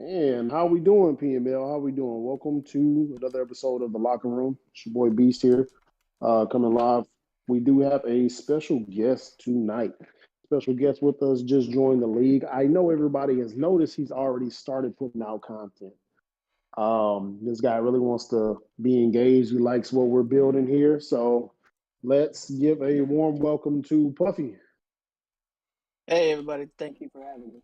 And how we doing, PML? How we doing? Welcome to another episode of the Locker Room. It's your boy Beast here, coming live. We do have a special guest tonight. Special guest with us just joined the league. I know everybody has noticed he's already started putting out content. This guy really wants to be engaged. He likes what we're building here. So let's give a warm welcome to Puffy. Hey everybody, thank you for having me.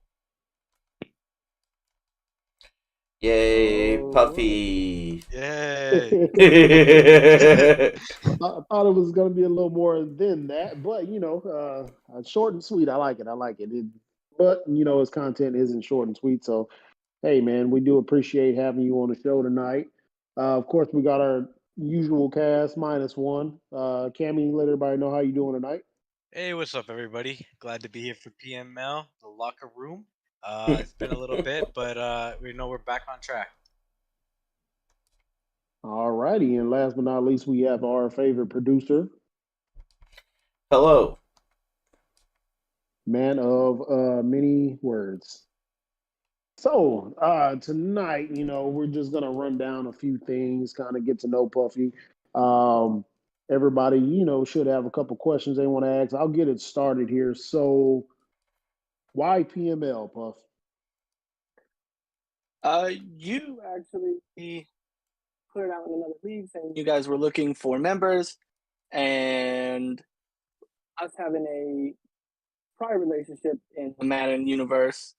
Yay, All Puffy. Yay! right. I thought it was going to be a little more than that, but short and sweet. I like it. I like it. But his content isn't short and sweet. So, hey, man, we do appreciate having you on the show tonight. Of course, we got our usual cast minus one. Cammy, let everybody know how you doing tonight. Hey, what's up, everybody? Glad to be here for PML, the locker room. It's been a little bit, but we know we're back on track. All righty, and last but not least, we have our favorite producer, Hello. man of many words. So tonight, we're just gonna run down a few things, kind of get to know Puffy. Um, everybody, should have a couple questions they want to ask. I'll get it started here. So, why PML, Puff? You actually put it out in another league saying you guys were looking for members, and us having a prior relationship in the Madden universe.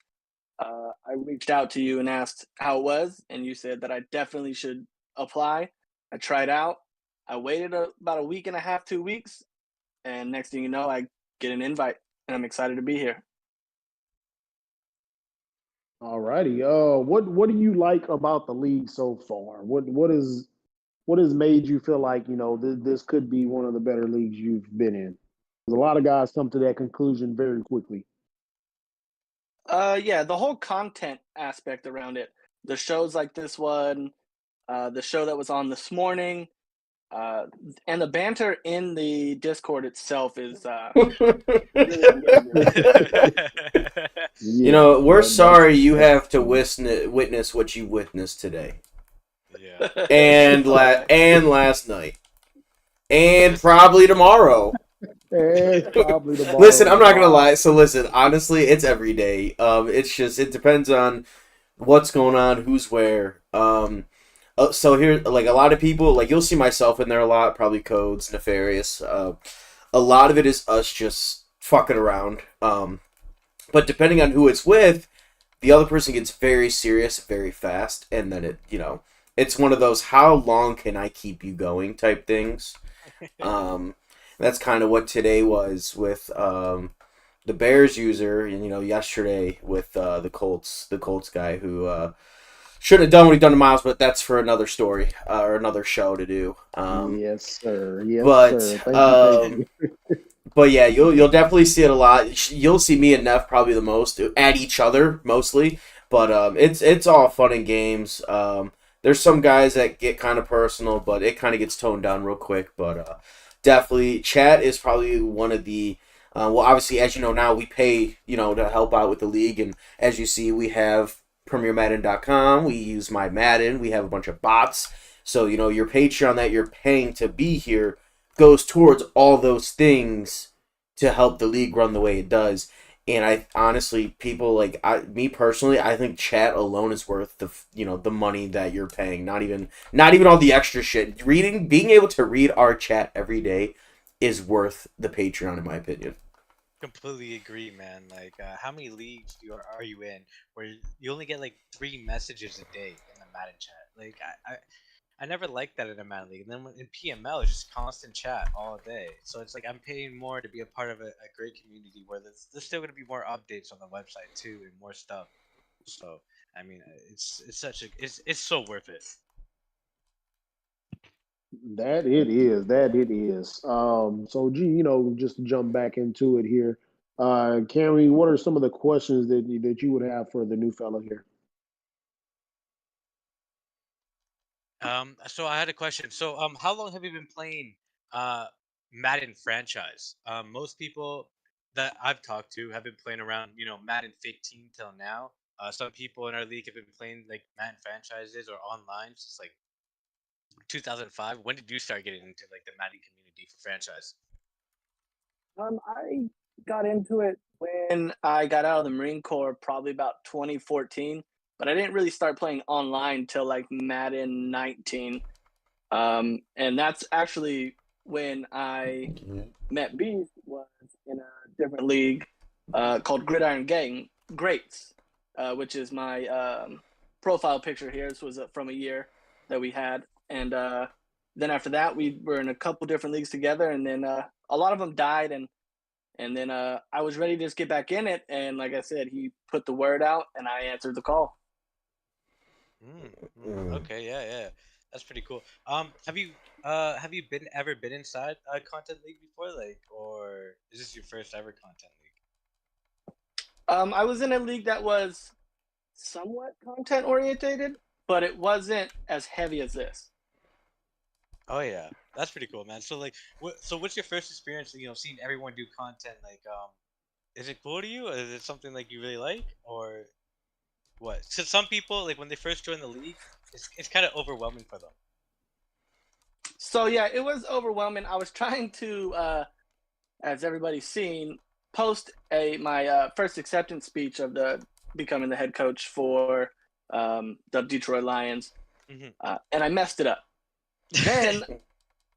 I reached out to you and asked how it was, and you said that I definitely should apply. I tried out. I waited about a week and a half, 2 weeks, and next thing you know, I get an invite, and I'm excited to be here. All righty. What do you like about the league so far? What has made you feel like this could be one of the better leagues you've been in? 'Cause a lot of guys come to that conclusion very quickly. Yeah, the whole content aspect around it. The shows like this one, the show that was on this morning, uh, and the banter in the Discord itself is really engaging. Yeah, We're that's sorry you that's have to true. witness what you witnessed today. Yeah. And All right. last night. And probably tomorrow. And probably Listen, tomorrow I'm as not gonna lie. well. So listen, honestly, it's every day. It's just it depends on what's going on, who's where. So here, like a lot of people, like you'll see myself in there a lot. Probably codes, nefarious. A lot of it is us just fucking around. But depending on who it's with, the other person gets very serious very fast, and then it's one of those how long can I keep you going type things. Um, that's kind of what today was with the Bears user, and yesterday with the Colts guy who shouldn't have done what he done to Miles, but that's for another story or another show to do. Yes, sir. Yes, But sir. Thank you. Thank you. but yeah, you'll definitely see it a lot. You'll see me and Neff probably the most at each other mostly, but it's all fun and games. There's some guys that get kind of personal, but it kind of gets toned down real quick. But definitely, chat is probably one of the. Well, obviously, as you know now, we pay to help out with the league, and as you see, we have PremierMadden.com. We use My Madden. We have a bunch of bots. So your Patreon that you're paying to be here goes towards all those things to help the league run the way it does. And I honestly, people me personally, I think chat alone is worth the money that you're paying. Not even all the extra shit. Being able to read our chat every day is worth the Patreon in my opinion. Completely agree, man. Like, how many leagues are you in where you only get like 3 messages a day in the Madden chat? Like, I never liked that in a Madden league. And then in PML, it's just constant chat all day. So it's like I'm paying more to be a part of a great community where there's still going to be more updates on the website too and more stuff. So I mean, it's so worth it. That it is. That it is. So, gee, just to jump back into it here, Cammy, what are some of the questions that you would have for the new fellow here? So I had a question. So how long have you been playing uh Madden franchise? Most people that I've talked to have been playing around Madden 15 till now. Some people in our league have been playing like Madden franchises or online since like 2005. When did you start getting into like the Madden community for franchise? I got into it when I got out of the Marine Corps, probably about 2014. But I didn't really start playing online till like Madden 19. And that's actually when I met Beast, was in a different league called Gridiron Gang Greats, which is my profile picture here. This was from a year that we had, and then after that, we were in a couple different leagues together, and then a lot of them died, and then I was ready to just get back in it, and like I said, he put the word out, and I answered the call. Okay, yeah, that's pretty cool. Have you been inside a content league before, like, or is this your first ever content league? I was in a league that was somewhat content orientated, but it wasn't as heavy as this. Oh yeah, that's pretty cool, man. So like, what's your first experience? Seeing everyone do content. Like, is it cool to you, or is it something like you really like, or what? So some people like when they first join the league, it's kind of overwhelming for them. So yeah, it was overwhelming. I was trying to, as everybody's seen, post my first acceptance speech of the becoming the head coach for the Detroit Lions, and I messed it up. Then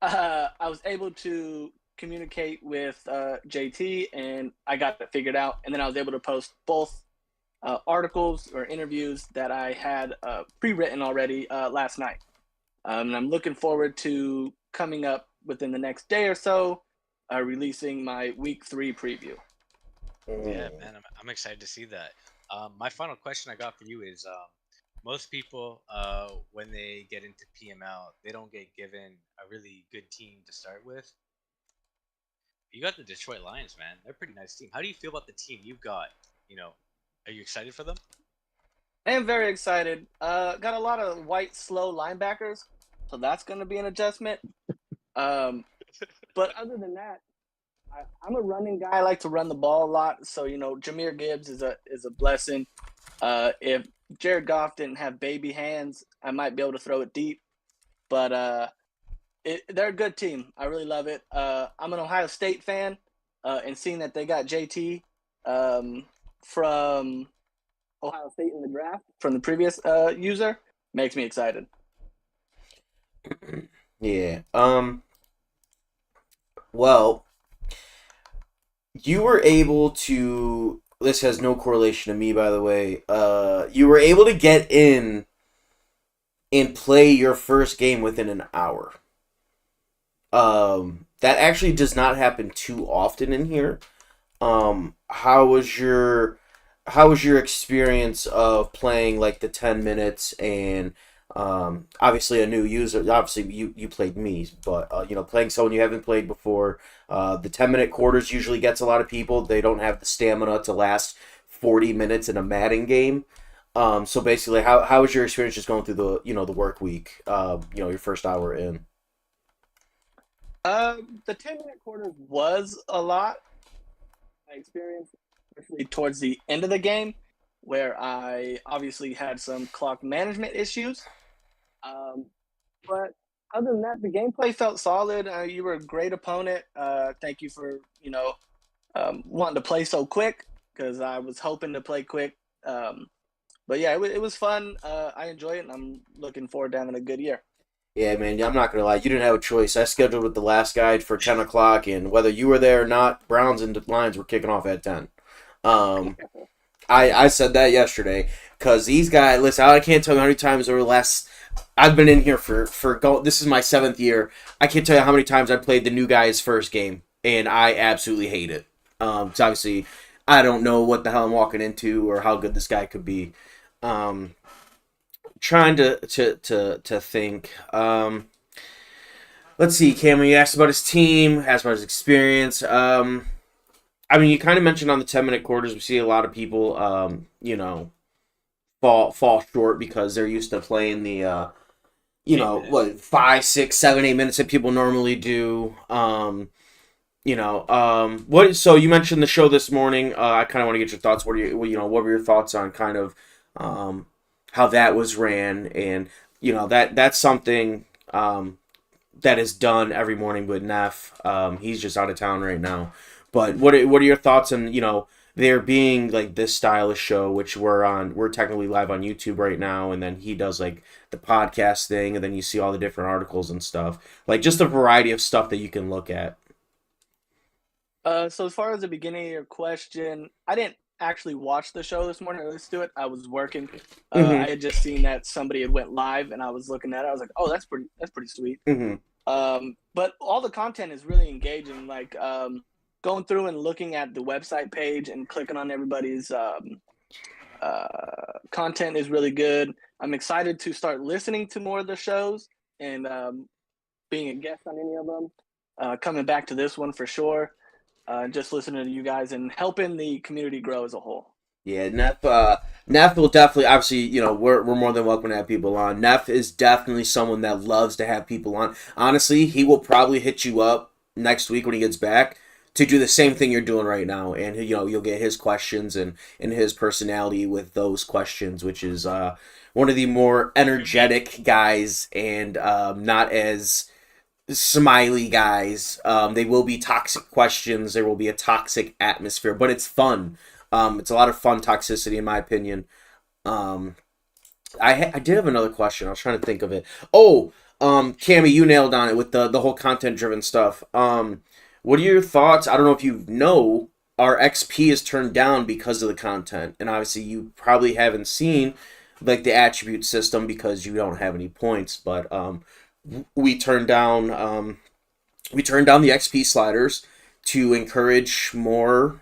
I was able to communicate with JT, and I got it figured out. And then I was able to post both articles or interviews that I had pre-written already last night. And I'm looking forward to coming up within the next day or so, releasing my week 3 preview. Yeah, man, I'm excited to see that. My final question I got for you is, most people, when they get into PML, they don't get given a really good team to start with. You got the Detroit Lions, man. They're a pretty nice team. How do you feel about the team you got? Are you excited for them? I am very excited. Got a lot of white, slow linebackers, so that's going to be an adjustment. But other than that, I'm a running guy. I like to run the ball a lot, so Jahmyr Gibbs is a blessing. If Jared Goff didn't have baby hands, I might be able to throw it deep. But they're a good team. I really love it. I'm an Ohio State fan, and seeing that they got JT from Ohio State in the draft from the previous user makes me excited. Yeah. Well, you were able to. This has no correlation to me, by the way. You were able to get in and play your first game within an hour. That actually does not happen too often in here. How was your experience of playing like the 10 minutes and obviously a new user? Obviously you played me, but playing someone you haven't played before. The 10-minute quarters usually gets a lot of people. They don't have the stamina to last 40 minutes in a Madden game. So basically, how was your experience just going through the work week? Your first hour in. The 10-minute quarters was a lot. I experienced, especially towards the end of the game, where I obviously had some clock management issues. But other than that, the gameplay felt solid. You were a great opponent. Thank you for wanting to play so quick, because I was hoping to play quick. But yeah, it was fun. I enjoy it, and I'm looking forward to having a good year. Yeah, man, I'm not going to lie. You didn't have a choice. I scheduled with the last guy for 10 o'clock, and whether you were there or not, Browns and Lions were kicking off at 10. I said that yesterday, because these guys, listen, I can't tell you how many times over the last, I've been in here this is my 7th year. I can't tell you how many times I played the new guy's first game, and I absolutely hate it. So obviously, I don't know what the hell I'm walking into or how good this guy could be. Trying to think. Let's see, Cameron, you asked about his team, asked about his experience. I mean, you kind of mentioned on the 10-minute quarters, we see a lot of people, fall short because they're used to playing the, 5, 6, 7, 8 minutes that people normally do. What? So you mentioned the show this morning. I kind of want to get your thoughts. What were your thoughts on kind of how that was ran, and that's something that is done every morning with Neff. He's just out of town right now. But what are your thoughts on there being like this stylish show, which we're technically live on YouTube right now, and then he does like the podcast thing, and then you see all the different articles and stuff, like just a variety of stuff that you can look at. So as far as the beginning of your question, I didn't actually watch the show this morning or listen to it. I was working. Mm-hmm. I had just seen that somebody had went live, and I was looking at it. I was like, "Oh, that's pretty sweet." Mm-hmm. But all the content is really engaging. Like going through and looking at the website page and clicking on everybody's content is really good. I'm excited to start listening to more of the shows and being a guest on any of them. Coming back to this one for sure. Just listening to you guys and helping the community grow as a whole. Yeah, Neff will definitely, obviously, we're more than welcome to have people on. Neff is definitely someone that loves to have people on. Honestly, he will probably hit you up next week when he gets back to do the same thing you're doing right now, and you'll get his questions and his personality with those questions, which is one of the more energetic guys and not as smiley guys. They will be toxic questions. There will be a toxic atmosphere, but it's fun. It's a lot of fun toxicity, in my opinion. Um, I did have another question. I was trying to think of it. Oh, Cammy, you nailed on it with the whole content driven stuff. What are your thoughts? I don't know if you know. Our XP is turned down because of the content, and obviously you probably haven't seen like the attribute system because you don't have any points. But we turned down the XP sliders to encourage more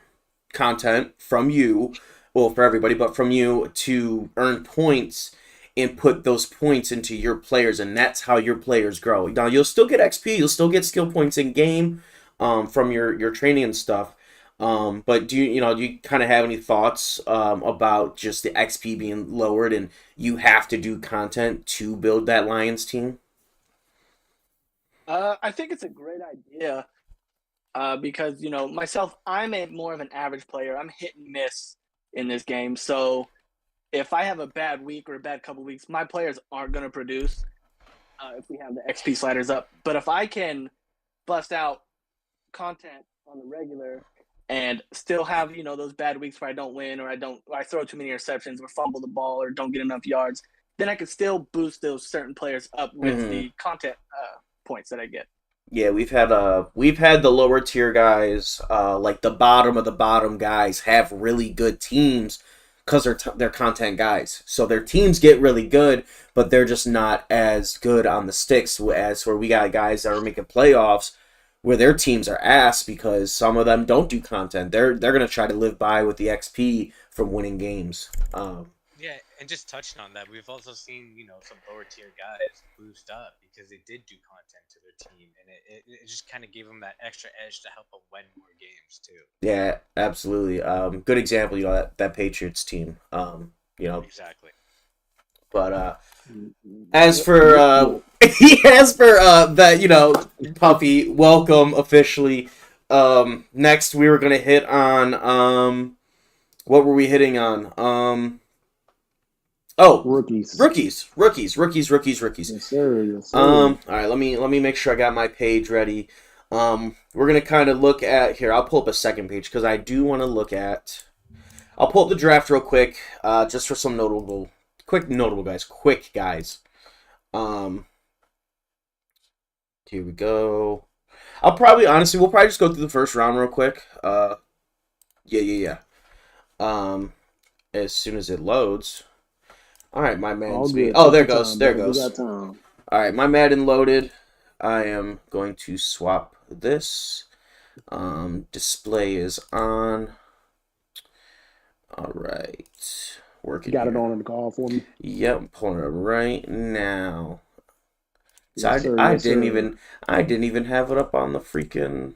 content from you, well, for everybody, but from you to earn points and put those points into your players, and that's how your players grow. Now, you'll still get XP, you'll still get skill points in game from your training and stuff. But do you kind of have any thoughts about just the XP being lowered and you have to do content to build that Lions team? I think it's a great idea because myself, I'm more of an average player. I'm hit and miss in this game. So if I have a bad week or a bad couple weeks, my players aren't going to produce if we have the XP sliders up. But if I can bust out content on the regular and still have those bad weeks where I don't win or I throw too many interceptions or fumble the ball or don't get enough yards, then I can still boost those certain players up with Mm-hmm. the content points that I get. Yeah, we've had the lower tier guys, like the bottom of the bottom guys, have really good teams because they're content guys. So their teams get really good, but they're just not as good on the sticks as where we got guys that are making playoffs where their teams are ass because some of them don't do content. They're gonna try to live by with the XP from winning games. Yeah, and just touching on that, we've also seen some lower tier guys boost up because they did do content to their team, and it just kind of gave them that extra edge to help them win more games too. Yeah, absolutely. Good example. That Patriots team. Exactly. But as for as for that, Puffy, welcome officially. Next we were gonna hit on what were we hitting on? Oh, Rookies. rookies. Yes, sir. Yes, sir. All right, let me make sure I got my page ready. We're gonna kind of look at here. I'll pull up a second page because I do want to look at. I'll pull up the draft real quick, just for some notable guys. Here we go. We'll probably just go through the first round real quick. Yeah. As soon as it loads. All right, my Madden's All good. Oh, there Take your goes. time, There it brother. We goes. got time. All right, my Madden loaded. I am going to swap this. Display is on. All right. You Working got it here. on in the call for me. Yep, I'm pulling it up right now. So Yes, sir. I Yes, didn't sir. even have it up on the freaking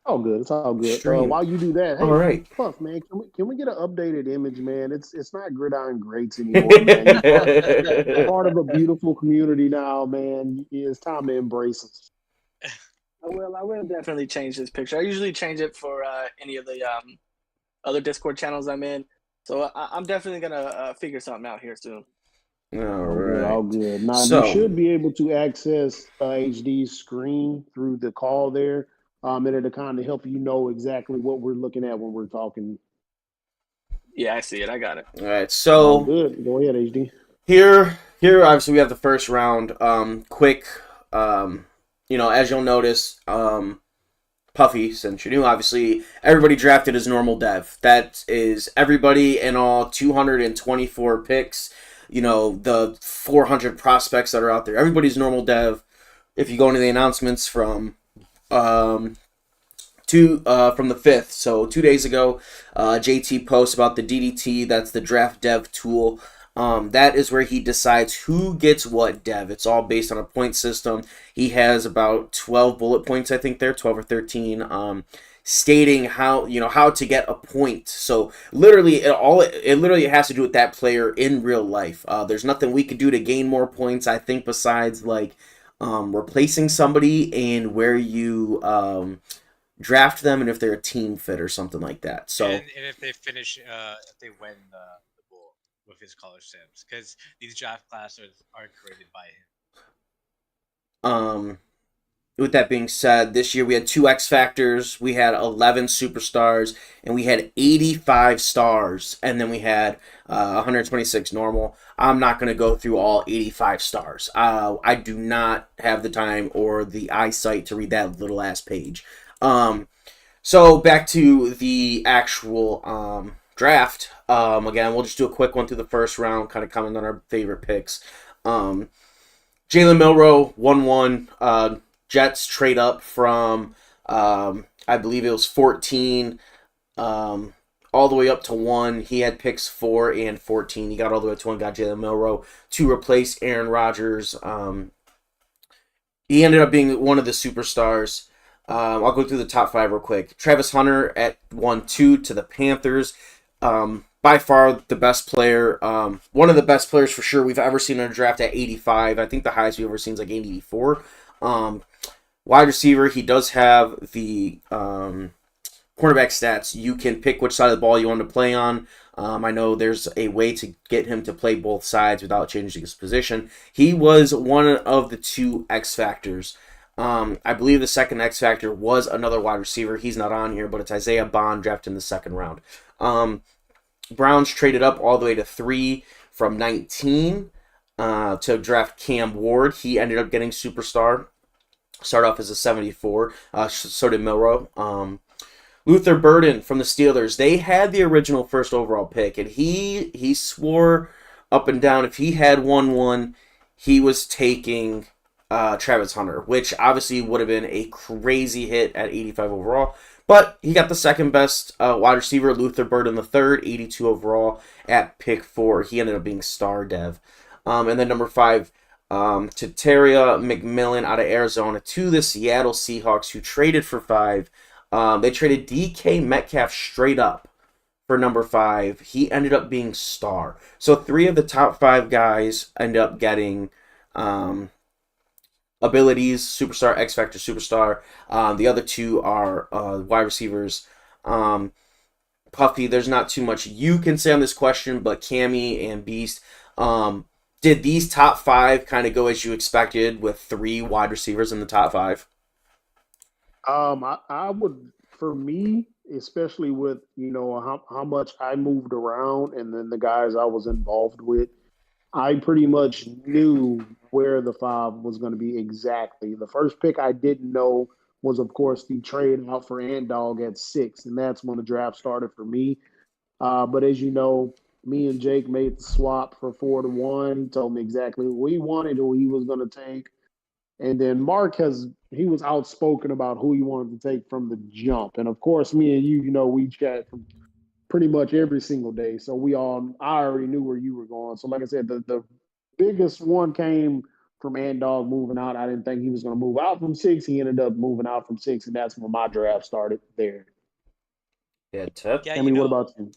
All good. It's all good. stream. While you do that, All hey, right. Puff, man, can we get an updated image, man? It's not Gridiron Greats anymore, man. You're part of a beautiful community now, man. It's time to embrace us. I will definitely change this picture. I usually change it for any of the other Discord channels I'm in. So I'm definitely gonna figure something out here soon. All All good, all right. good. Now you So should be able to access HD's screen through the call there. It'll kind of help you know exactly what we're looking at when we're talking. Yeah, I see it. I got it. all right. All So good. Go ahead, HD. here obviously we have the first round. Quick. As you'll notice, Puffy, since you're new, obviously everybody drafted as normal dev. That is everybody in all 224 picks. The 400 prospects that are out there. Everybody's normal dev. If you go into the announcements um, from the 5th, so 2 days ago, JT posts about the DDT. That's the draft dev tool. That is where he decides who gets what dev. It's all based on a point system. He has about 12 bullet points, I think there, 12 or 13, stating how to get a point. So literally, it literally has to do with that player in real life. There's nothing we could do to gain more points, I think, besides like replacing somebody and where you draft them and if they're a team fit or something like that. So And if they finish, if they win the bowl with his college sims, because these draft classes are created by him. with that being said, this year we had 2 X Factors, we had 11 superstars, and we had 85 stars, and then we had 126 normal. I'm not going to go through all 85 stars. I do not have the time or the eyesight to read that little ass page. So back to the actual draft. Again, we'll just do a quick one through the first round, kind of comment on our favorite picks. Jalen Milroe, 1-1. Jets trade up from, I believe it was 14, all the way up to 1. He had picks 4 and 14. He got all the way to 1, got Jalen Milroe to replace Aaron Rodgers. He ended up being one of the superstars. I'll go through the top 5 real quick. Travis Hunter at 1-2 to the Panthers. By far the best player. One of the best players for sure we've ever seen in a draft at 85. I think the highest we've ever seen is like 84. Wide receiver, he does have the cornerback stats. You can pick which side of the ball you want to play on. I know there's a way to get him to play both sides without changing his position. He was one of the 2 X Factors. I believe the second X Factor was another wide receiver. He's not on here, but it's Isaiah Bond drafted in the second round. Browns traded up all the way to 3 from 19 to draft Cam Ward. He ended up getting superstar. Started off as a 74. So did Milroe. Luther Burden from the Steelers. They had the original first overall pick, and he swore up and down if he had 1-1, he was taking Travis Hunter, which obviously would have been a crazy hit at 85 overall. But he got the second best wide receiver, Luther Burden the third, 82 overall at pick 4. He ended up being star dev. And then number 5, Tateria McMillan out of Arizona to the Seattle Seahawks, who traded for 5. They traded DK Metcalf straight up for number 5. He ended up being star. So 3 of the top 5 guys end up getting abilities, superstar, X Factor, superstar. The other 2 are wide receivers. Puffy, there's not too much you can say on this question, but Cammy and Beast, did these top 5 kind of go as you expected with 3 wide receivers in the top 5? I would, for me, especially with how much I moved around and then the guys I was involved with, I pretty much knew where the 5 was going to be exactly. The first pick I didn't know was, of course, the trade out for Ant Dog at 6, and that's when the draft started for me. But as you know, me and Jake made the swap for 4-1. He told me exactly who he wanted, who he was going to take. And then Mark he was outspoken about who he wanted to take from the jump. And of course, me and you, we chat from pretty much every single day. So I already knew where you were going. So like I said, the biggest one came from Ant Dog moving out. I didn't think he was going to move out from 6. He ended up moving out from 6, and that's when my draft started there. Yeah, Tip. Yeah, Emmy, what about you?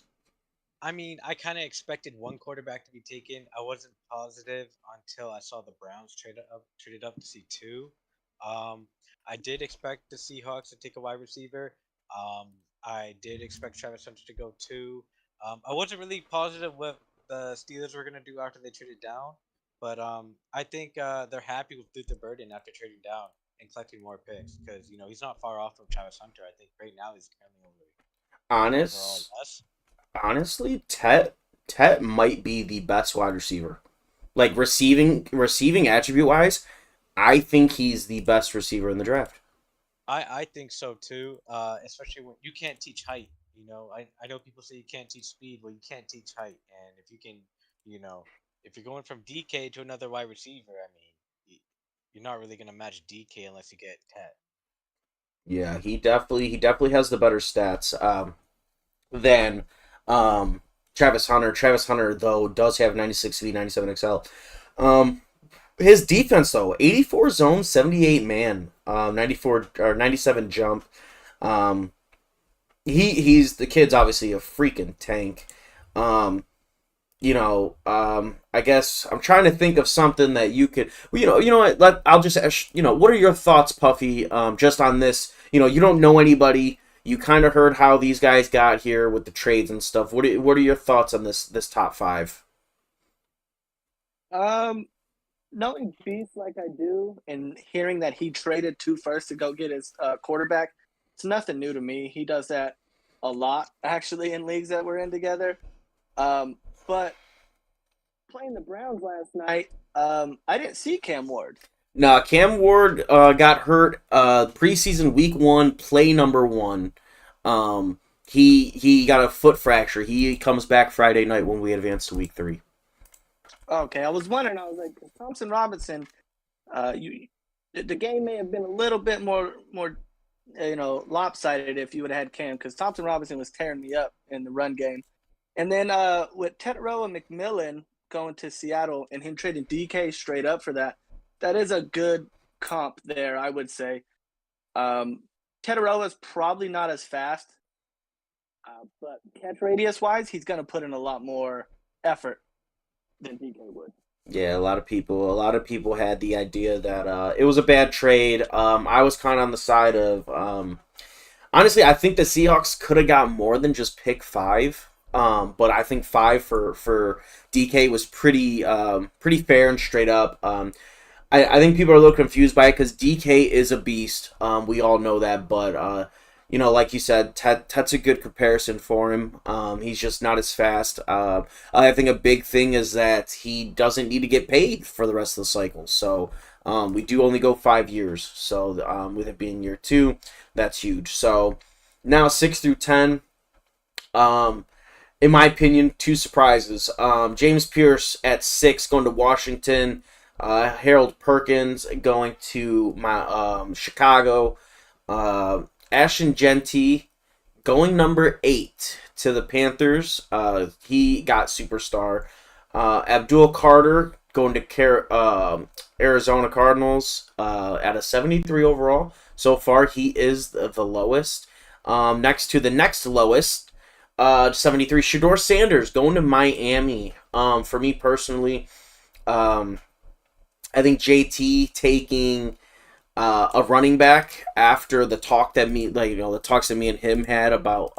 I mean, I kind of expected one quarterback to be taken. I wasn't positive until I saw the Browns traded up to see 2. I did expect the Seahawks to take a wide receiver. Um, I did expect Travis Hunter to go too. I wasn't really positive what the Steelers were gonna do after they traded down, but I think they're happy with Luther Burden after trading down and collecting more picks because he's not far off from Travis Hunter. I think right now he's currently overall. Honest, Yes. honestly, Tet might be the best wide receiver. Like receiving attribute wise, I think he's the best receiver in the draft. I think so too. Especially when you can't teach height. I know people say you can't teach speed. Well, you can't teach height, and if you can, you know, if you're going from DK to another wide receiver, I mean, you're not really gonna match DK unless you get Tet. Yeah, he definitely has the better stats than Travis Hunter. Travis Hunter though does have 96 speed, 97 XL. Um, his defense though, 84 zone, 78 man, 94 or 97 jump. Um, he's the kid's obviously a freaking tank. Um, I guess I'm trying to think of something that you could, well, what? I'll just ask, what are your thoughts, Puffy? Just on this, you don't know anybody. You kind of heard how these guys got here with the trades and stuff. What are your thoughts on this top five? Knowing Beast like I do, and hearing that he traded 2 firsts to go get his quarterback, it's nothing new to me. He does that a lot, actually, in leagues that we're in together. But playing the Browns last night, I didn't see Cam Ward. Nah, Cam Ward got hurt preseason week 1, play number 1. He got a foot fracture. He comes back Friday night when we advance to week 3. Okay, I was wondering. I was like, Thompson Robinson. The game may have been a little bit more lopsided if you would have had Cam, because Thompson Robinson was tearing me up in the run game. And then with Tetero and McMillan going to Seattle and him trading DK straight up for that is a good comp there, I would say. Tetero is probably not as fast, but catch radius wise, he's going to put in a lot more effort than DK would. Yeah, a lot of people had the idea that it was a bad trade. I was kind of on the side of honestly, I think the Seahawks could have got more than just pick 5. But I think 5 for DK was pretty fair and straight up. I think people are a little confused by it because DK is a beast. We all know that, but like you said, Tet's a good comparison for him. He's just not as fast. I think a big thing is that he doesn't need to get paid for the rest of the cycle. So we do only go 5 years. So with it being year 2, that's huge. So now 6 through 10. In my opinion, 2 surprises. James Pierce at 6 going to Washington. Harold Perkins going to Chicago. Ashton Genty going number 8 to the Panthers. He got superstar. Abdul Carter going to Arizona Cardinals at a 73 overall. So far, he is the lowest. Next to the next lowest, 73, Shador Sanders going to Miami. For me personally, I think JT taking a running back after the talk that the talks that me and him had about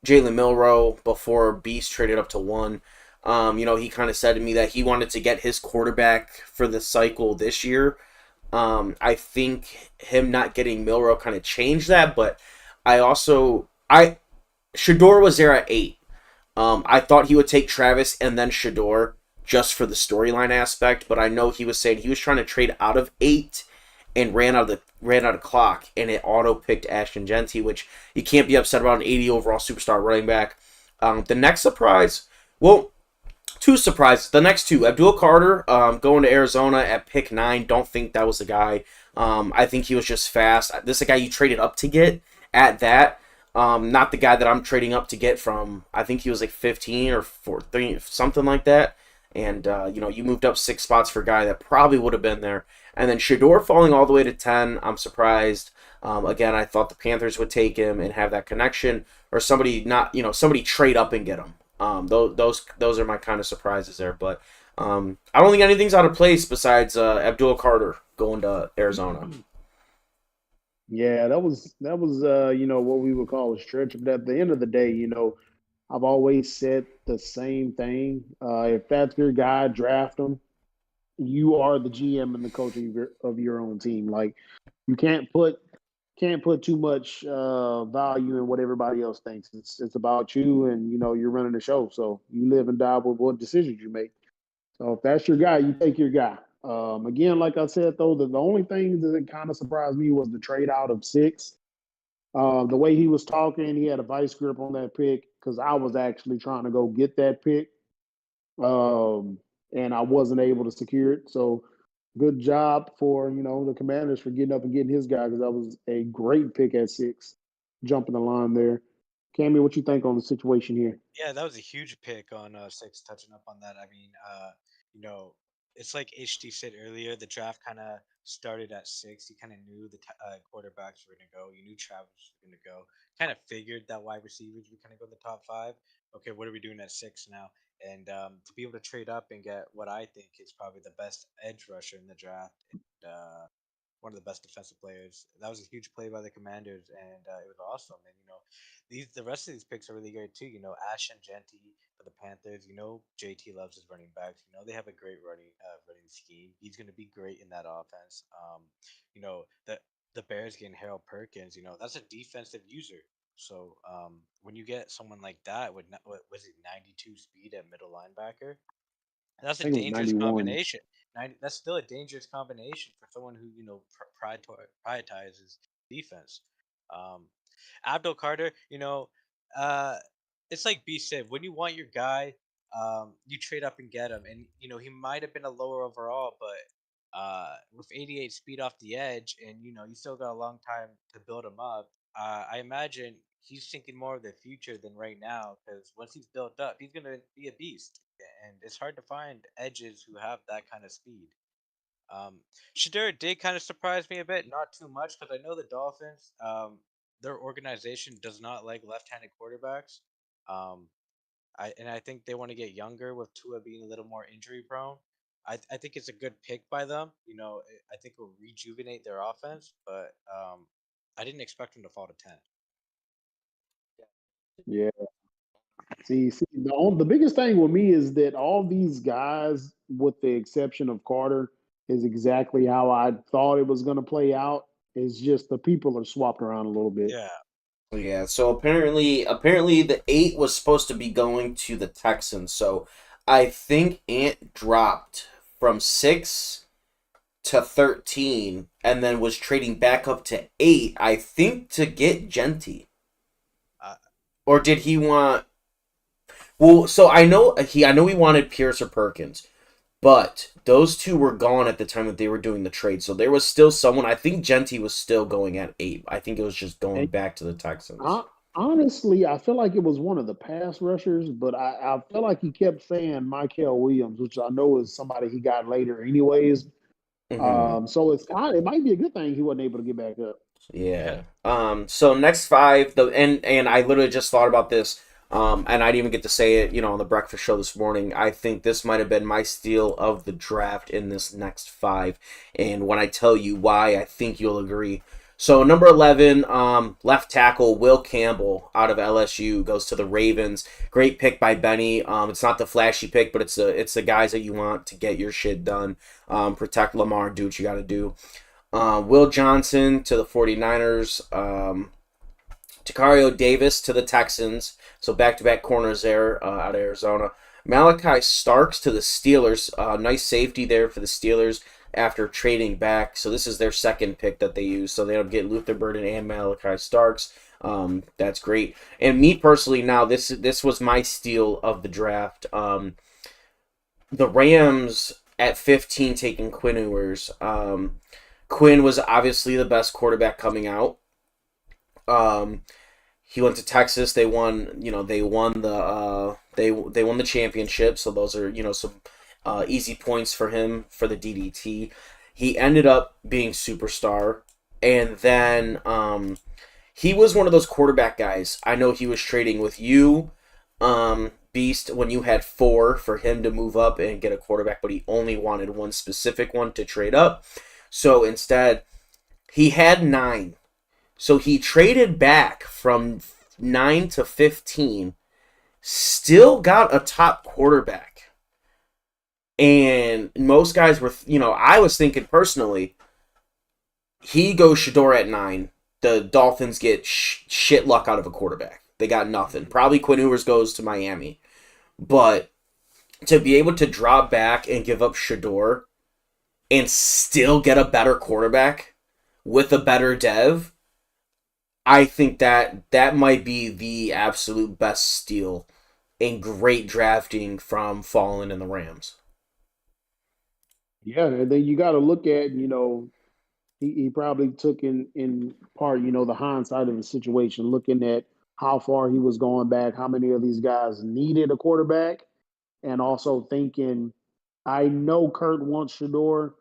Jalen Milroe before Beast traded up to 1. He kind of said to me that he wanted to get his quarterback for the cycle this year. I think him not getting Milroe kind of changed that, but Shador was there at 8. I thought he would take Travis and then Shador just for the storyline aspect, but I know he was saying he was trying to trade out of 8 and ran out of clock, and it auto picked Ashton Genty, which you can't be upset about, an 80 overall superstar running back. The next surprise, well, 2 surprises. The next 2, Abdul Carter going to Arizona at pick 9. Don't think that was the guy. I think he was just fast. This is a guy you traded up to get at that. Not the guy that I'm trading up to get from. I think he was like 15 or 14, something like that. And, you moved up 6 spots for a guy that probably would have been there. And then Shador falling all the way to 10, I'm surprised. Again, I thought the Panthers would take him and have that connection, or somebody trade up and get him. Those are my kind of surprises there. But I don't think anything's out of place besides Abdul Carter going to Arizona. Yeah, that was what we would call a stretch. But at the end of the day, I've always said the same thing. If that's your guy, draft him. You are the GM and the coach of your own team. Like you can't put too much value in what everybody else thinks. It's about you, and you're running the show. So you live and die with what decisions you make. So if that's your guy, you take your guy. Again, like I said, though, the only thing that kind of surprised me was the trade out of six. The way he was talking, he had a vice grip on that pick because I was actually trying to go get that pick, and I wasn't able to secure it. So good job for the Commanders for getting up and getting his guy because that was a great pick at six, jumping the line there. Cammy, what you think on the situation here? Yeah, that was a huge pick on six. Touching up on that, I mean, you know, it's like HD said earlier. The draft kind of started at six. You kind of knew the quarterbacks were gonna go. You knew Travis was gonna go. Kind of figured that wide receivers would kind of go in the top five. Okay, what are we doing at six now? And to be able to trade up and get what I think is probably the best edge rusher in the draft, and one of the best defensive players. That was a huge play by the Commanders, and it was awesome. And these the rest of these picks are really great too. Ash and Genty for the Panthers. JT loves his running backs. They have a great running scheme. He's going to be great in that offense. The Bears getting Harold Perkins. That's a defensive user. So when you get someone like that with what was it 92 speed at middle linebacker, that's a I think it was dangerous 91. combination. That's still a dangerous combination for someone who prioritizes defense. Um, Abdul Carter, uh, it's like B said. When you want your guy, you trade up and get him, and he might have been a lower overall, but with 88 speed off the edge, and you still got a long time to build him up. I imagine he's thinking more of the future than right now, because once he's built up, he's gonna be a beast, and it's hard to find edges who have that kind of speed. Um, Shadur did kind of surprise me a bit, not too much, because I know the Dolphins, their organization does not like left-handed quarterbacks. Um, I think they want to get younger with Tua being a little more injury prone. I think it's a good pick by them. I think it will rejuvenate their offense, but I didn't expect them to fall to 10. Yeah. See, the biggest thing with me is that all these guys, with the exception of Carter, is exactly how I thought it was going to play out. It's just the people are swapped around a little bit. Yeah, Yeah, so apparently the 8 was supposed to be going to the Texans. So I think Ant dropped from 6 to 13 and then was trading back up to 8, I think, to get Genty. uh, Or did he want? Well, so I know he wanted Pierce or Perkins, but those two were gone at the time that they were doing the trade. So there was still someone. I think Genty was still going at 8. I think it was just going And back to the Texans. I, honestly, I feel like it was one of the pass rushers, but I feel like he kept saying Michael Williams, which I know is somebody he got later, anyways. Mm-hmm. So it might be a good thing he wasn't able to get back up. Yeah. So next 5, and I literally just thought about this. And I didn't even get to say it, on the breakfast show this morning. I think this might have been my steal of the draft in this next 5. And when I tell you why, I think you'll agree. So number 11, left tackle Will Campbell out of LSU goes to the Ravens. Great pick by Benny. It's not the flashy pick, but it's the guys that you want to get your shit done. Protect Lamar, do what you got to do. Will Johnson to the 49ers. Tacario Davis to the Texans. So back-to-back corners there out of Arizona. Malachi Starks to the Steelers. Nice safety there for the Steelers after trading back. So this is their second pick that they use. So they end up getting Luther Burden and Malachi Starks. That's great. And me personally, now this was my steal of the draft. The Rams at 15 taking Quinn Ewers. Quinn was obviously the best quarterback coming out. He went to Texas. They won. They won the championship. So those are some easy points for him for the DDT. He ended up being superstar, and then he was one of those quarterback guys. I know he was trading with you, Beast, when you had 4 for him to move up and get a quarterback, but he only wanted one specific one to trade up. So instead, he had 9. So he traded back from 9 to 15, still got a top quarterback. And most guys were, I was thinking personally, he goes Shador at 9. The Dolphins get shit luck out of a quarterback. They got nothing. Probably Quinn Ewers goes to Miami. But to be able to drop back and give up Shador and still get a better quarterback with a better dev, I think that might be the absolute best steal and great drafting from Fallen and the Rams. Yeah, and then you got to look at, he probably took in part, the hindsight of the situation, looking at how far he was going back, how many of these guys needed a quarterback, and also thinking, I know Kurt wants Shador.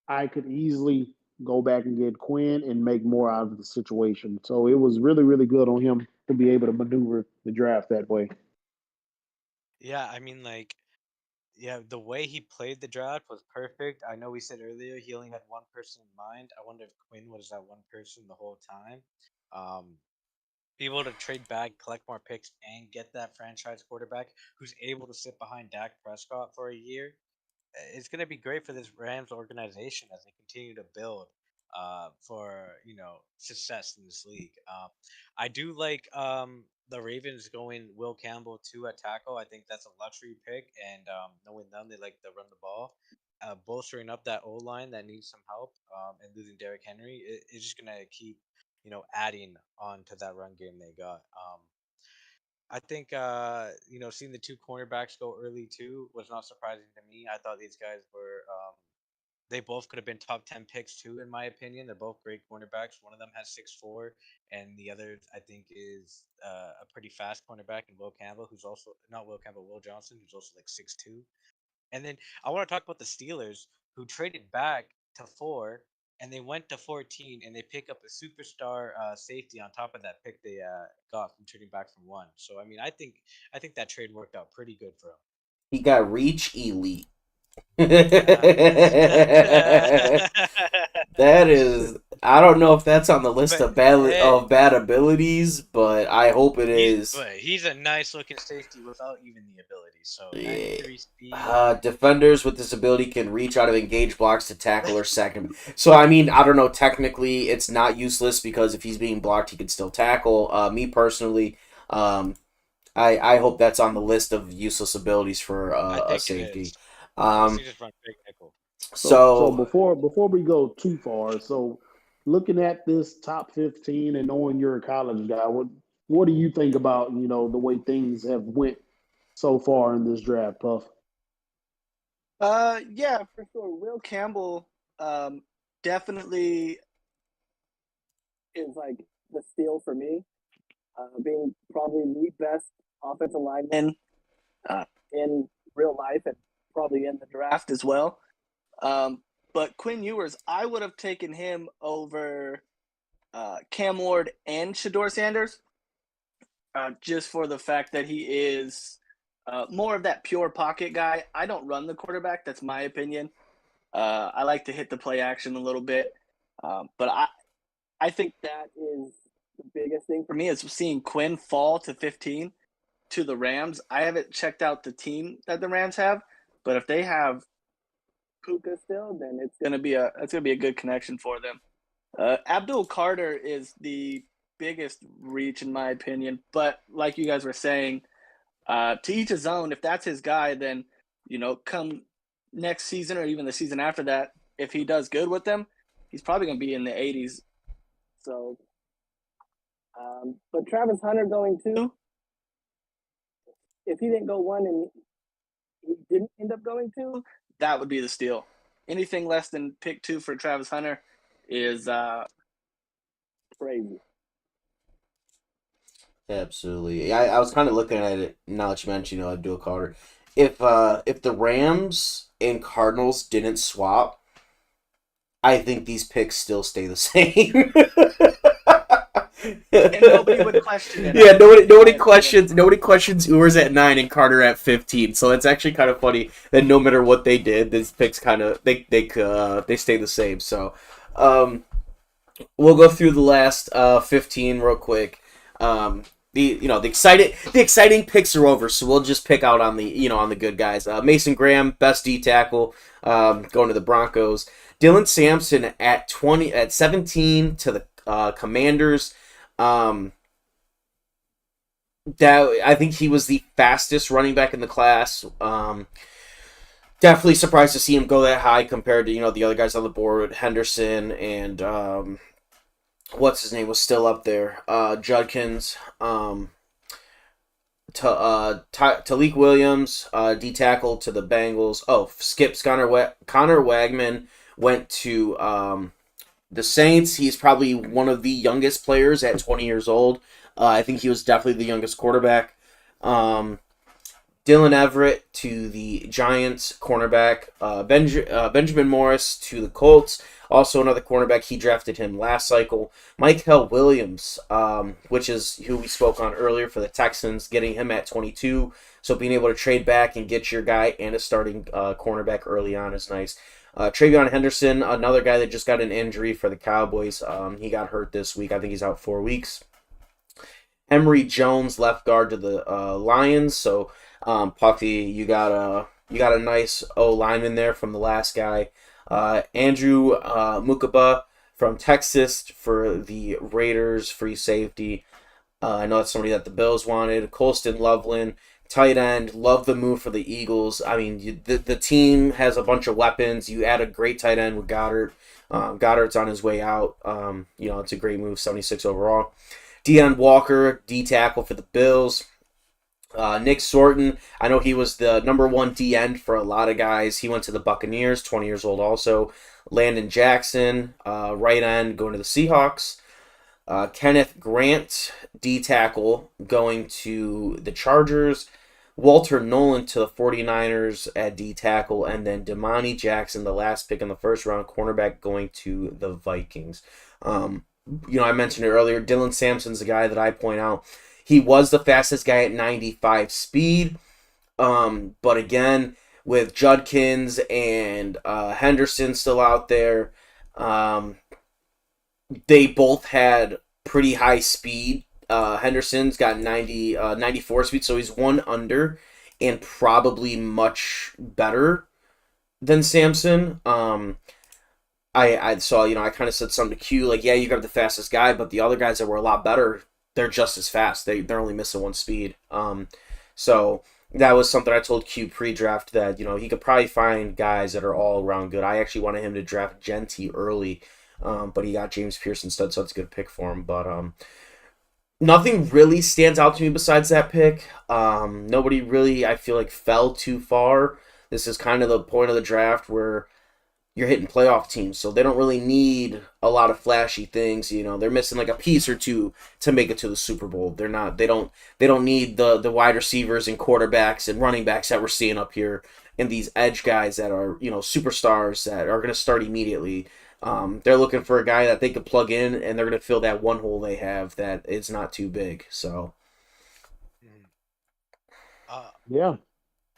I could easily go back and get Quinn and make more out of the situation. So it was really, really good on him to be able to maneuver the draft that way. Yeah, I mean, like, yeah, the way he played the draft was perfect. I know we said earlier he only had one person in mind. I wonder if Quinn was that one person the whole time. Um, be able to trade back, collect more picks, and get that franchise quarterback who's able to sit behind Dak Prescott for a year. It's going to be great for this Rams organization as they continue to build for success in this league. I do like the Ravens going Will Campbell too at tackle. I think that's a luxury pick, and knowing them, they like to run the ball. Bolstering up that O line that needs some help, and losing Derrick Henry, it's just gonna keep adding on to that run game they got. I think seeing the 2 cornerbacks go early too was not surprising to me. I thought these guys were they both could have been top 10 picks too, in my opinion. They're both great cornerbacks. One of them has 6'4", and the other I think is a pretty fast cornerback, and Will Campbell, who's also not Will Campbell, Will Johnson, who's also like 6'2". And then I want to talk about the Steelers, who traded back to 4, and they went to 14, and they pick up a superstar safety on top of that pick they got from trading back from 1. So I mean, I think that trade worked out pretty good for him. He got reach elite. Yeah. That is, I don't know if that's on the list But of bad abilities, but I hope it is. he's a nice looking safety without even the ability. So 93 speed. Defenders with this ability can reach out of engaged blocks to tackle or second. So I mean, I don't know. Technically, it's not useless because if he's being blocked, he can still tackle. Me personally, I hope that's on the list of useless abilities for a safety. Just run big nickel. So before we go too far, so looking at this top 15 and knowing you're a college guy, what do you think about the way things have went so far in this draft, Puff? Yeah, for sure. Will Campbell definitely is like the steal for me. Being probably the best offensive lineman in real life and probably in the draft as well. But Quinn Ewers, I would have taken him over Cam Ward and Shador Sanders, just for the fact that he is more of that pure pocket guy. I don't run the quarterback. That's my opinion. I like to hit the play action a little bit. But I think that is the biggest thing for me is seeing Quinn fall to 15 to the Rams. I haven't checked out the team that the Rams have, but if they have Puka still, then it's gonna be a good connection for them. Abdul Carter is the biggest reach in my opinion, but like you guys were saying, to each his own. If that's his guy, then come next season or even the season after that, if he does good with them, he's probably gonna be in the 80s. So, but Travis Hunter going 2. If he didn't go 1 and he didn't end up going 2, that would be the steal. Anything less than pick 2 for Travis Hunter is crazy. Absolutely. I was kind of looking at it now that you mentioned, Abdul Carter. If the Rams and Cardinals didn't swap, I think these picks still stay the same. And nobody would question it. Yeah, nobody At the end. questions Urs at 9 and Carter at 15. So it's actually kind of funny that no matter what they did, these picks kind of they stay the same. So um, we'll go through the last 15 real quick. The exciting picks are over, so we'll just pick out on the good guys. Mason Graham, best D tackle, going to the Broncos. Dylan Sampson at 17 to the Commanders. Um, that I think he was the fastest running back in the class. Definitely surprised to see him go that high compared to the other guys on the board. Henderson and what's his name was still up there. Judkins. Talik Williams, D tackle to the Bengals. Oh, skips Connor Wagman went to the Saints. He's probably one of the youngest players at 20 years old. I think he was definitely the youngest quarterback. Dylan Everett to the Giants, cornerback. Benjamin Morris to the Colts, also another cornerback. He drafted him last cycle. Michael Williams, which is who we spoke on earlier for the Texans, getting him at 22. So being able to trade back and get your guy and a starting cornerback early on is nice. Travion Henderson, another guy that just got an injury for the Cowboys. He got hurt this week. I think he's out 4 weeks. Emory Jones, left guard to the Lions. So Puffy, you got a nice O lineman there from the last guy. Andrew Mukaba from Texas for the Raiders, free safety. I know that's somebody that the Bills wanted. Colston Loveland, tight end. Love the move for the Eagles. I mean, the team has a bunch of weapons. You add a great tight end with Goddard. Goddard's on his way out. It's a great move, 76 overall. Deion Walker, D tackle for the Bills. Nick Sorton, I know he was the number 1 D end for a lot of guys. He went to the Buccaneers, 20 years old also. Landon Jackson, right end, going to the Seahawks. Kenneth Grant, D tackle, going to the Chargers. Walter Nolan to the 49ers at D tackle. And then Damani Jackson, the last pick in the first round, cornerback, going to the Vikings. I mentioned it earlier. Dylan Sampson's the guy that I point out. He was the fastest guy at 95 speed. But again, with Judkins and Henderson still out there, they both had pretty high speed. Henderson's got 94 speed, so he's one under and probably much better than Sampson. I saw, I kind of said something to Q, like, yeah, you got the fastest guy, but the other guys that were a lot better, they're just as fast. They're only missing 1 speed. So that was something I told Q pre-draft that, he could probably find guys that are all around good. I actually wanted him to draft Genty early, but he got James Pierce instead, so it's a good pick for him. But nothing really stands out to me besides that pick. Nobody really, I feel like, fell too far. This is kind of the point of the draft where you're hitting playoff teams, so they don't really need a lot of flashy things. They're missing like a piece or two to make it to the Super Bowl. They don't need the wide receivers and quarterbacks and running backs that we're seeing up here, and these edge guys that are superstars that are going to start immediately. They're looking for a guy that they could plug in, and they're going to fill that one hole they have that is not too big. So, Yeah,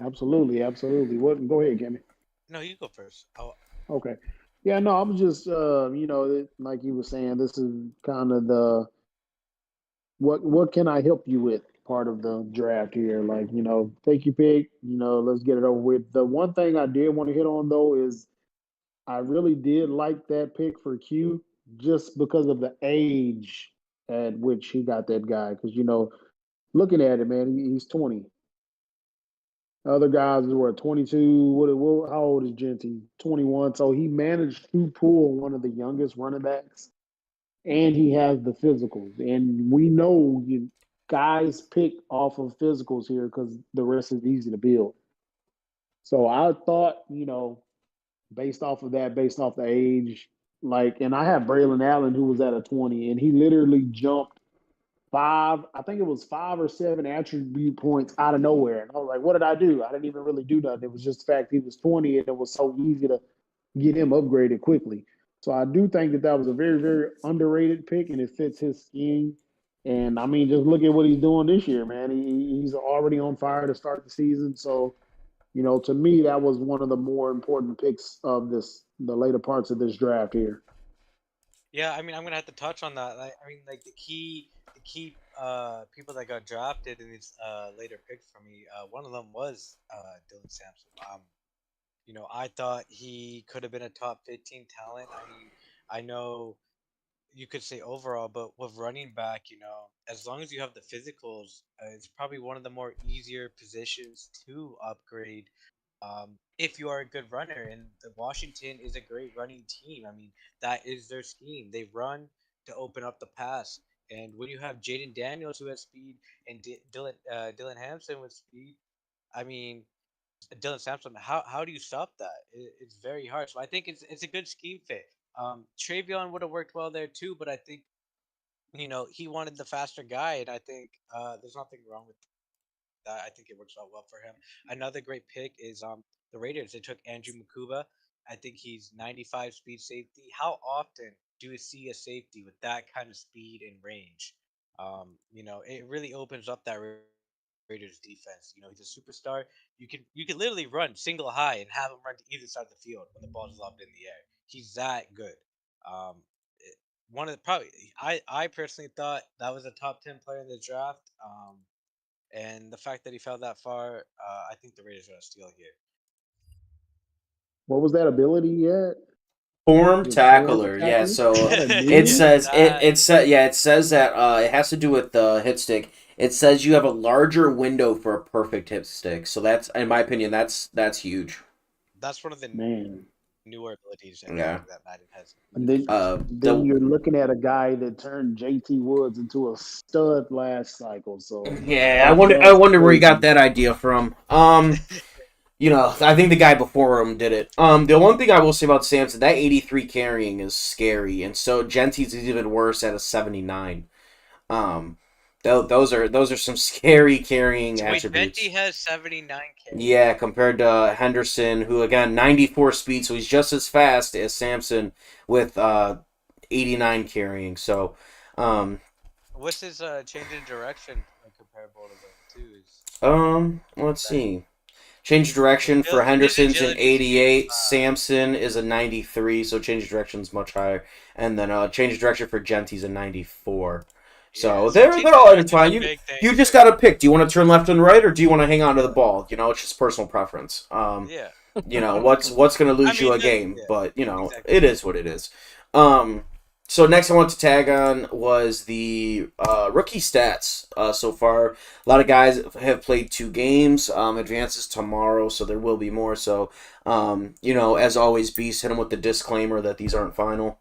absolutely. What? Go ahead, Gammy. no, you go first. Okay. Yeah, no, I'm just, like you were saying, this is kind of the what can I help you with part of the draft here. Like, take your pick, let's get it over with. The one thing I did want to hit on though is I really did like that pick for Q just because of the age at which he got that guy. Because, looking at it, man, he's 20. Other guys were 22. How old is Genty? 21. So he managed to pull one of the youngest running backs, and he has the physicals. And we know guys pick off of physicals here because the rest is easy to build. So I thought, based off of that, based off the age, and I have Braylon Allen who was at a 20, and he literally jumped I think it was 5 or 7 attribute points out of nowhere. And I was like, what did I do? I didn't even really do nothing. It was just the fact he was 20 and it was so easy to get him upgraded quickly. So I do think that that was a very, very underrated pick, and it fits his scheme. And I mean, just look at what he's doing this year, man. He's already on fire to start the season. So, to me, that was one of the more important picks of the later parts of this draft here. Yeah, I mean, I'm gonna have to touch on that. I mean, like the key people that got drafted in these later picks for me. One of them was Dylan Sampson. I thought he could have been a top 15 talent. I mean, I know you could say overall, but with running back, as long as you have the physicals, it's probably one of the more easier positions to upgrade. If you are a good runner, and the Washington is a great running team. I mean, that is their scheme. They run to open up the pass, and when you have Jaden Daniels who has speed and Dylan Hampson with speed, I mean, Dylan Sampson, how do you stop that? It's very hard. So I think it's a good scheme fit. Travion would have worked well there too, but I think he wanted the faster guy, and I think there's nothing wrong with that. I think it works out well for him. Another great pick is the Raiders. They took Andrew Makuba. I think he's 95 speed safety. How often do you see a safety with that kind of speed and range? It really opens up that Raiders defense. He's a superstar. You can literally run single high and have him run to either side of the field when the ball is lobbed in the air. He's that good. Um, it- One of the probably I personally thought that was a top 10 player in the draft. And the fact that he fell that far, I think the Raiders are gonna steal here. What was that ability yet? Form His form tackler, yeah. tackler? So That a it Yeah, new? says that. it says that it has to do with the hit stick. It says you have a larger window for a perfect hit stick. So that's, in my opinion, that's huge. That's one of the Man. newer abilities I think Yeah. that Madden has And then introduced. then The you're looking at a guy that turned JT Woods into a stud last cycle. So Yeah, I that wonder I that's wonder where he got crazy. that idea from. I think the guy before him did it. The one thing I will say about Samson, that 83 carrying is scary, and so Gentry's is even worse at a 79. Um, those are some scary carrying So wait, Venti attributes. has 79 carries. Yeah, compared to Henderson, who again 94 speed, so he's just as fast as Samson with 89 carrying. So, um, What's his change in direction comparable to them too? Is let's that see. Change direction for his Henderson's an agility is 88. 85? Samson is a 93, so change direction's much higher. And then change direction for Genty's a 94. Yeah, So so they're change they're in all direction is intertwined. a You big thing you just for. gotta pick. Do you want to turn left and right, or do you want to hang on to the ball? It's just personal preference. Yeah, What's gonna I lose you mean, a game, yeah, but exactly. it is what it is. Um, so next I want to tag on was the rookie stats so far. A lot of guys have played 2 games. Advances tomorrow, so there will be more. So, as always, Beast, hit them with the disclaimer that these aren't final.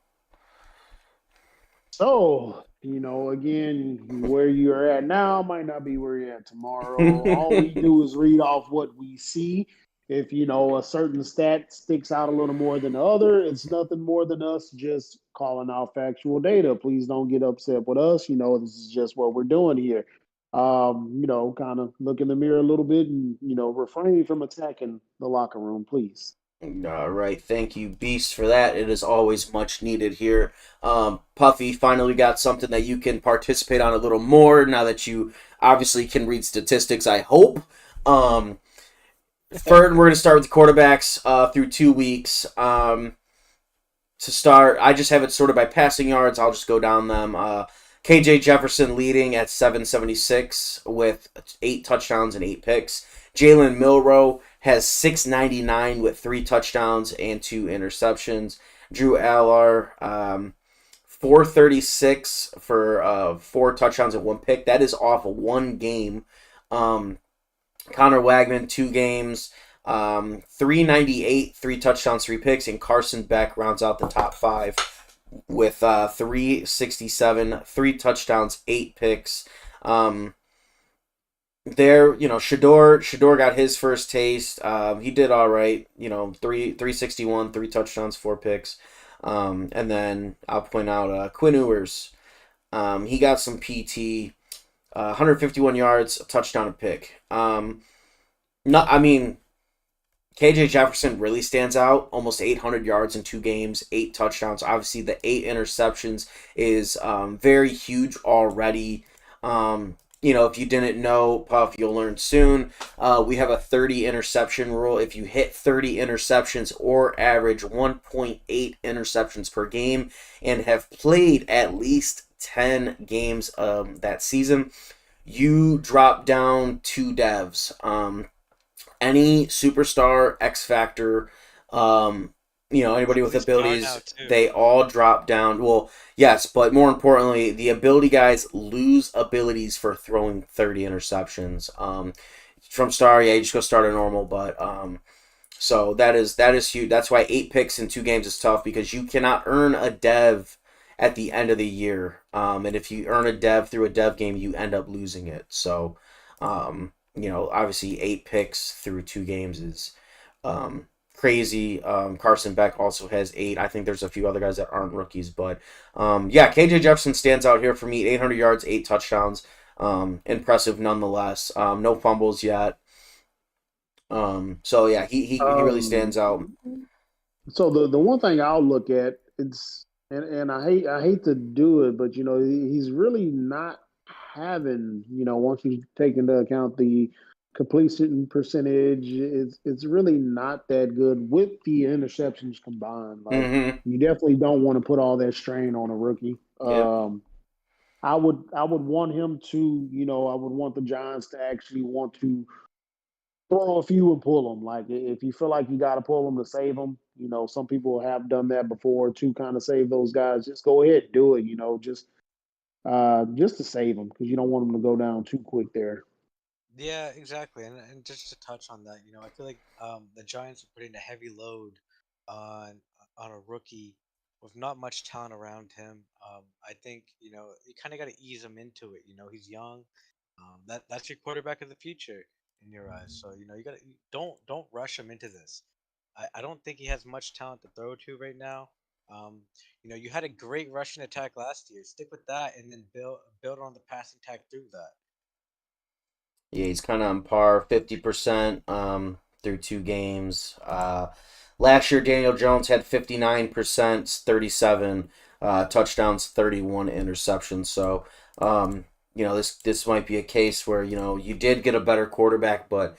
So, again, where you're at now might not be where you're at tomorrow. All we do is read off what we see. If, a certain stat sticks out a little more than the other, it's nothing more than us just calling out factual data. Please don't get upset with us. This is just what we're doing here. Kind of look in the mirror a little bit and, refrain from attacking the locker room, please. All right, thank you, Beast, for that. It is always much needed here. Puffy finally got something that you can participate on a little more now that you obviously can read statistics. I hope. Third, we're going to start with the quarterbacks through 2 weeks. To start, I just have it sorted by passing yards. I'll just go down them. KJ Jefferson leading at 776 with 8 touchdowns and 8 picks. Jalen Milrow has 699 with 3 touchdowns and 2 interceptions. Drew Aller, 436 for 4 touchdowns and 1 pick. That is off of 1 game. Connor Wagman, 2 games, 398, 3 touchdowns, 3 picks, and Carson Beck rounds out the top 5 with 367, 3 touchdowns, 8 picks. Shador got his first taste. He did all right. 361, 3 touchdowns, 4 picks. And then I'll point out Quinn Ewers. He got some PT. 151 yards, a touchdown, a pick. I mean, KJ Jefferson really stands out. Almost 800 yards in 2 games, 8 touchdowns. Obviously, the 8 interceptions is very huge already. If you didn't know, Puff, you'll learn soon. We have a 30 interception rule. If you hit 30 interceptions or average 1.8 interceptions per game and have played at least 10 games that season, you drop down 2 devs. Any superstar, X Factor, anybody with abilities, they all drop down. Well, yes, but more importantly, the ability guys lose abilities for throwing 30 interceptions. From star, yeah, you just go start a normal, but so that is huge. That's why 8 picks in 2 games is tough because you cannot earn a dev at the end of the year. And if you earn a dev through a dev game, you end up losing it. So, obviously 8 picks through 2 games is crazy. Carson Beck also has 8. I think there's a few other guys that aren't rookies, but KJ Jefferson stands out here for me. 800 yards, 8 touchdowns. Impressive nonetheless. No fumbles yet. So yeah, he really stands out. So the one thing I'll look at and I hate to do it, but he's really not having once you take into account the completion percentage, it's really not that good with the interceptions combined. Like you definitely don't want to put all that strain on a rookie. Yep. I would want him to, I would want the Giants to actually want to throw a few and pull them. Like if you feel like you got to pull them to save them, some people have done that before to kind of save those guys. Just go ahead, and do it. Just to save them because you don't want them to go down too quick there. Yeah, exactly. And just to touch on that, I feel like the Giants are putting a heavy load on on a rookie with not much talent around him. I think you kind of got to ease him into it. He's young. That's your quarterback of the future in your eyes. So you got to don't rush him into this. I don't think he has much talent to throw to right now. Um, you had a great rushing attack last year. Stick with that, and then build on the passing attack through that. Yeah, he's kind of on par, 50% through 2 games. Last year, Daniel Jones had 59%, 37 touchdowns, 31 interceptions. So, this might be a case where you did get a better quarterback, but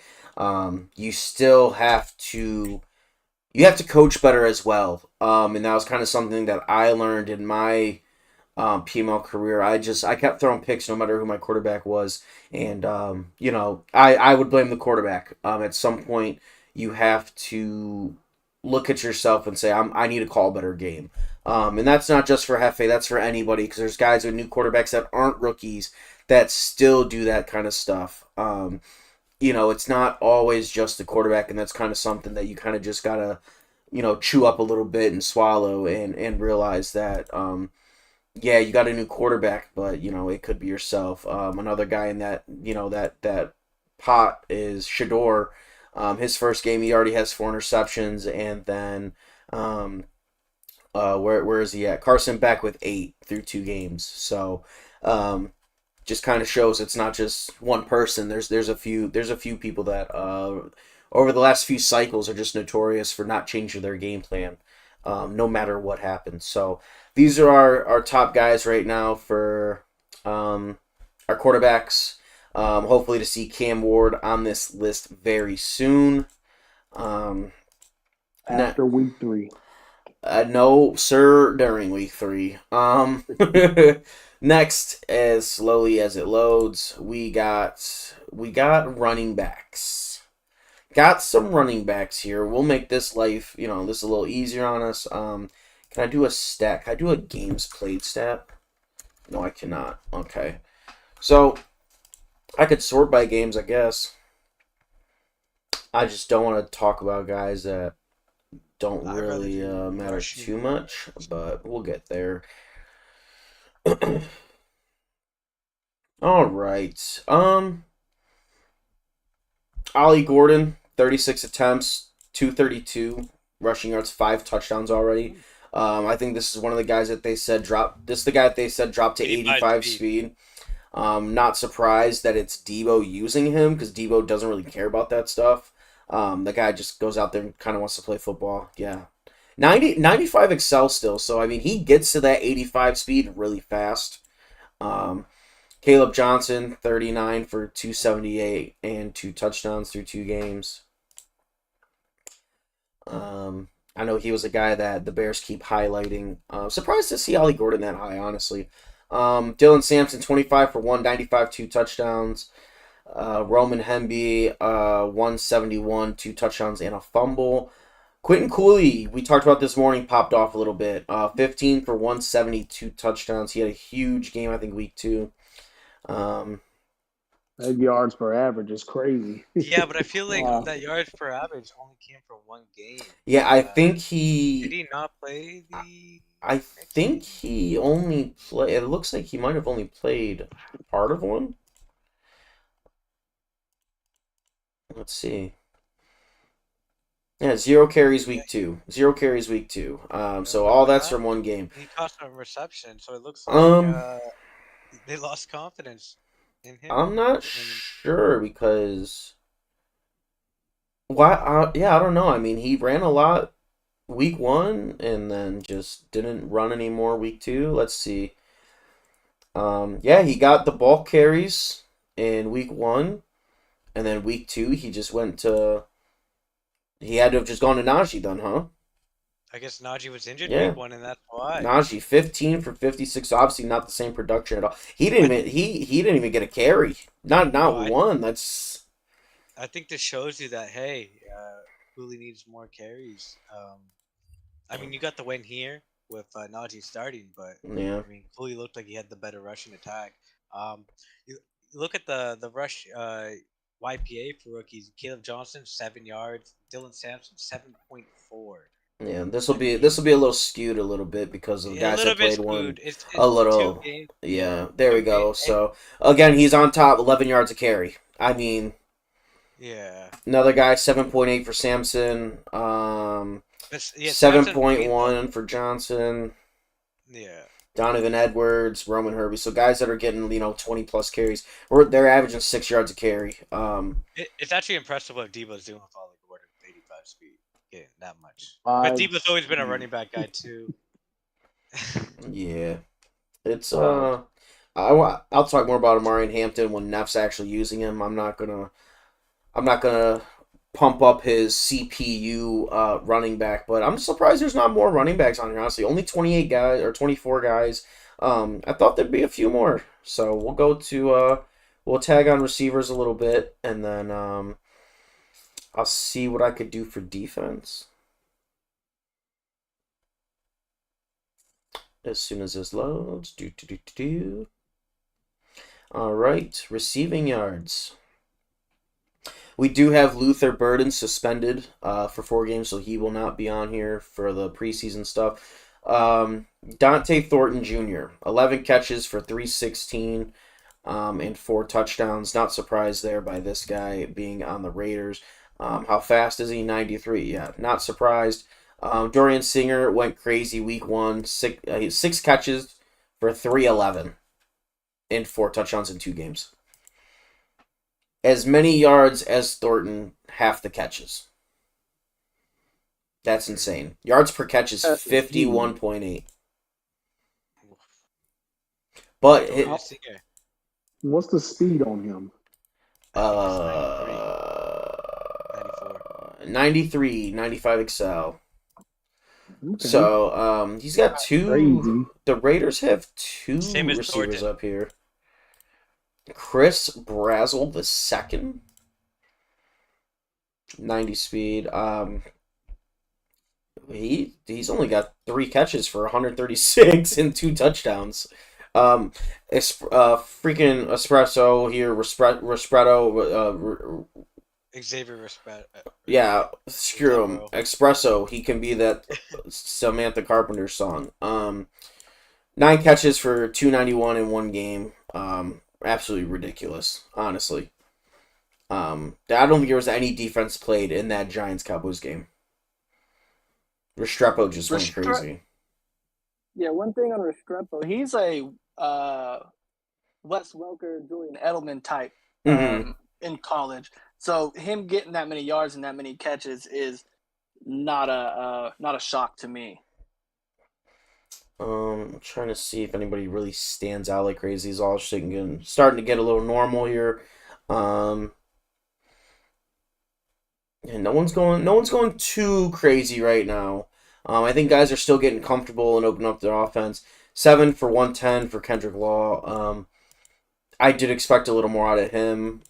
you still have to coach better as well. And that was kind of something that I learned in my PML career. I kept throwing picks no matter who my quarterback was, and I would blame the quarterback. At some point, you have to look at yourself and say, I need to call a better game. And that's not just for Hefe, that's for anybody because there's guys with new quarterbacks that aren't rookies that still do that kind of stuff. It's not always just the quarterback, and that's kind of something that you kind of just gotta chew up a little bit and swallow and realize that yeah, you got a new quarterback, but it could be yourself. Another guy in that pot is Shador. His first game, he already has 4 interceptions, and then where is he at? Carson Beck with 8 through 2 games. So just kind of shows it's not just one person. There's a few people that over the last few cycles are just notorious for not changing their game plan, no matter what happens. So these are our top guys right now for our quarterbacks. Hopefully to see Cam Ward on this list very soon. After week 3. No, sir, during week 3. Next, as slowly as it loads, we got running backs. Got some running backs here. We'll make this life, this a little easier on us. Can I do a stat? Can I do a games played stat? No, I cannot. Okay. So, I could sort by games, I guess. I just don't want to talk about guys that don't really matter too much, but we'll get there. All right. Ollie Gordon, 36 attempts, 232 rushing yards, 5 touchdowns already. I think this is one of the guys that they said dropped. This is the guy that they said dropped to 85 speed. Not surprised that it's Debo using him because Debo doesn't really care about that stuff. The guy just goes out there and kind of wants to play football. Yeah. 95 excel still. So, I mean, he gets to that 85 speed really fast. Um, Caleb Johnson, 39 for 278 and 2 touchdowns through 2 games. I know he was a guy that the Bears keep highlighting. Surprised to see Ollie Gordon that high, honestly. Dylan Sampson, 25 for 195, 2 touchdowns. Roman Hemby, 171, 2 touchdowns and a fumble. Quentin Cooley, we talked about this morning, popped off a little bit. 15 for 172 touchdowns. He had a huge game, I think, week 2. That yards per average is crazy. Yeah, but I feel like Wow. that yards per average only came from one game. Yeah, I think Did he. he not play the I next think game? he only play. It looks like he might have only played part of one. Let's see. Yeah, 0 carries Yeah, week 2. 0 carries week 2. So but all what that's happened? from one game. He caught some reception, so it looks like Um, they lost confidence in him. I'm not And sure because why? Yeah, I don't know. I mean, he ran a lot week 1 and then just didn't run anymore week 2. Let's see. Yeah, he got the bulk carries in week 1, and then week 2 he just went to. He had to have just gone to Najee then, huh? I guess Najee was injured Yeah. week 1, and that's why. Najee 15 for 56. Obviously not the same production at all. He didn't I even he didn't even get a carry. Not no, I one. That's I think this shows you that hey, Cooley needs more carries. I mean, you got the win here with Najee starting, but yeah. I mean, Cooley looked like he had the better rushing attack. Um, you look at the rush YPA for rookies. Caleb Johnson 7 yards, Dylan Sampson 7.4. Yeah, I this mean, will be a little skewed a little bit because of the a guys little that bit played one screwed. a It's two little. games. Yeah, Yeah, there we 2 games. go. So again, he's on top, 11 yards a carry. I mean, Yeah, another guy 7.8 for Samson. but yeah, Seven Samson point played though. one for Johnson. Yeah. Donovan Edwards, Roman Herbie. So guys that are getting 20 plus carries, or they're averaging 6 yards a carry. It's actually impressive what Debo's doing with all the Gordon with 85 speed. Yeah, that much. But Five Debo's always been a speed. running back guy too. Yeah, it's Wow. I'll talk more about Amari and Hampton when Neff's actually using him. I'm not gonna pump up his CPU running back, but I'm surprised there's not more running backs on here. Honestly, only 28 guys or 24 guys. I thought there'd be a few more. So we'll go to we'll tag on receivers a little bit, and then I'll see what I could do for defense as soon as this loads. Do. All right, receiving yards. We do have Luther Burden suspended for 4 games, so he will not be on here for the preseason stuff. Dante Thornton Jr., 11 catches for 316 and 4 touchdowns. Not surprised there by this guy being on the Raiders. How fast is he? 93. Yeah, not surprised. Dorian Singer went crazy week 1. 6 catches for 311 and 4 touchdowns in 2 games. As many yards as Thornton, half the catches. That's insane. Yards per catch is That's huge. 51.8. But Dorian Singer, What's the speed on him? I think it's 93, 94. 93, 95 excel. Okay. So he's got Crazy. the Raiders have 2 Same as receivers Thornton. up here. Chris Brazzle the second, 90 speed. He's only got 3 catches for 136 and 2 touchdowns. Freaking espresso here, Restretto. Xavier Respect. Yeah, screw him. Bro. Espresso. He can be that Samantha Carpenter song. 9 catches for 291 in 1 game. Absolutely ridiculous, honestly. I don't think there was any defense played in that Giants Cowboys game. Restrepo just went crazy. Yeah, one thing on Restrepo, he's a Wes Welker, Julian Edelman type Mm-hmm. in college. So him getting that many yards and that many catches is not a shock to me. I'm trying to see if anybody really stands out like crazy. Is all starting to get a little normal here. Um, and no one's going too crazy right now. I think guys are still getting comfortable and opening up their offense. 7 for 110 for Kendrick Law. I did expect a little more out of him.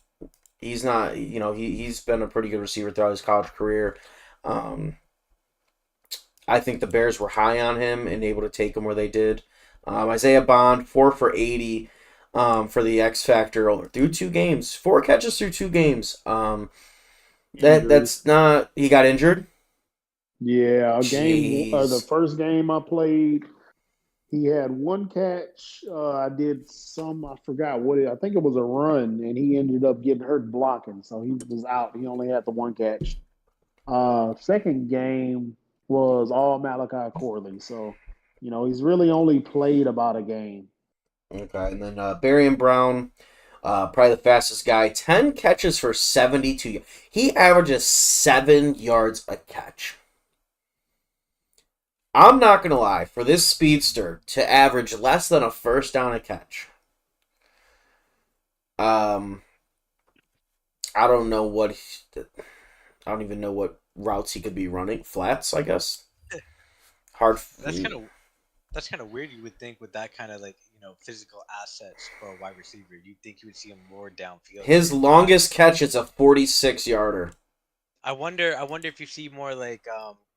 He's not, he's been a pretty good receiver throughout his college career. I think the Bears were high on him and able to take him where they did. Isaiah Bond, 4 for 80 for the X Factor through 2 games. 4 catches through 2 games. That's not. He got injured. Yeah, Jeez. the first game I played, he had 1 catch. I did I forgot I think it was a run, and he ended up getting hurt blocking, so he was out. He only had the 1 catch. Second game was all Malachi Corley, so he's really only played about a game. Okay, and then Barry Brown, probably the fastest guy, 10 catches for 72. He averages 7 yards a catch. I'm not going to lie, for this speedster to average less than a first down a catch, I don't know I don't even know what routes he could be running. Flats, I guess. Hard. That's kind of weird. You would think with that kind of physical assets for a wide receiver, you'd think you would see him more downfield. His longest catch is a 46-yarder. I wonder if you see more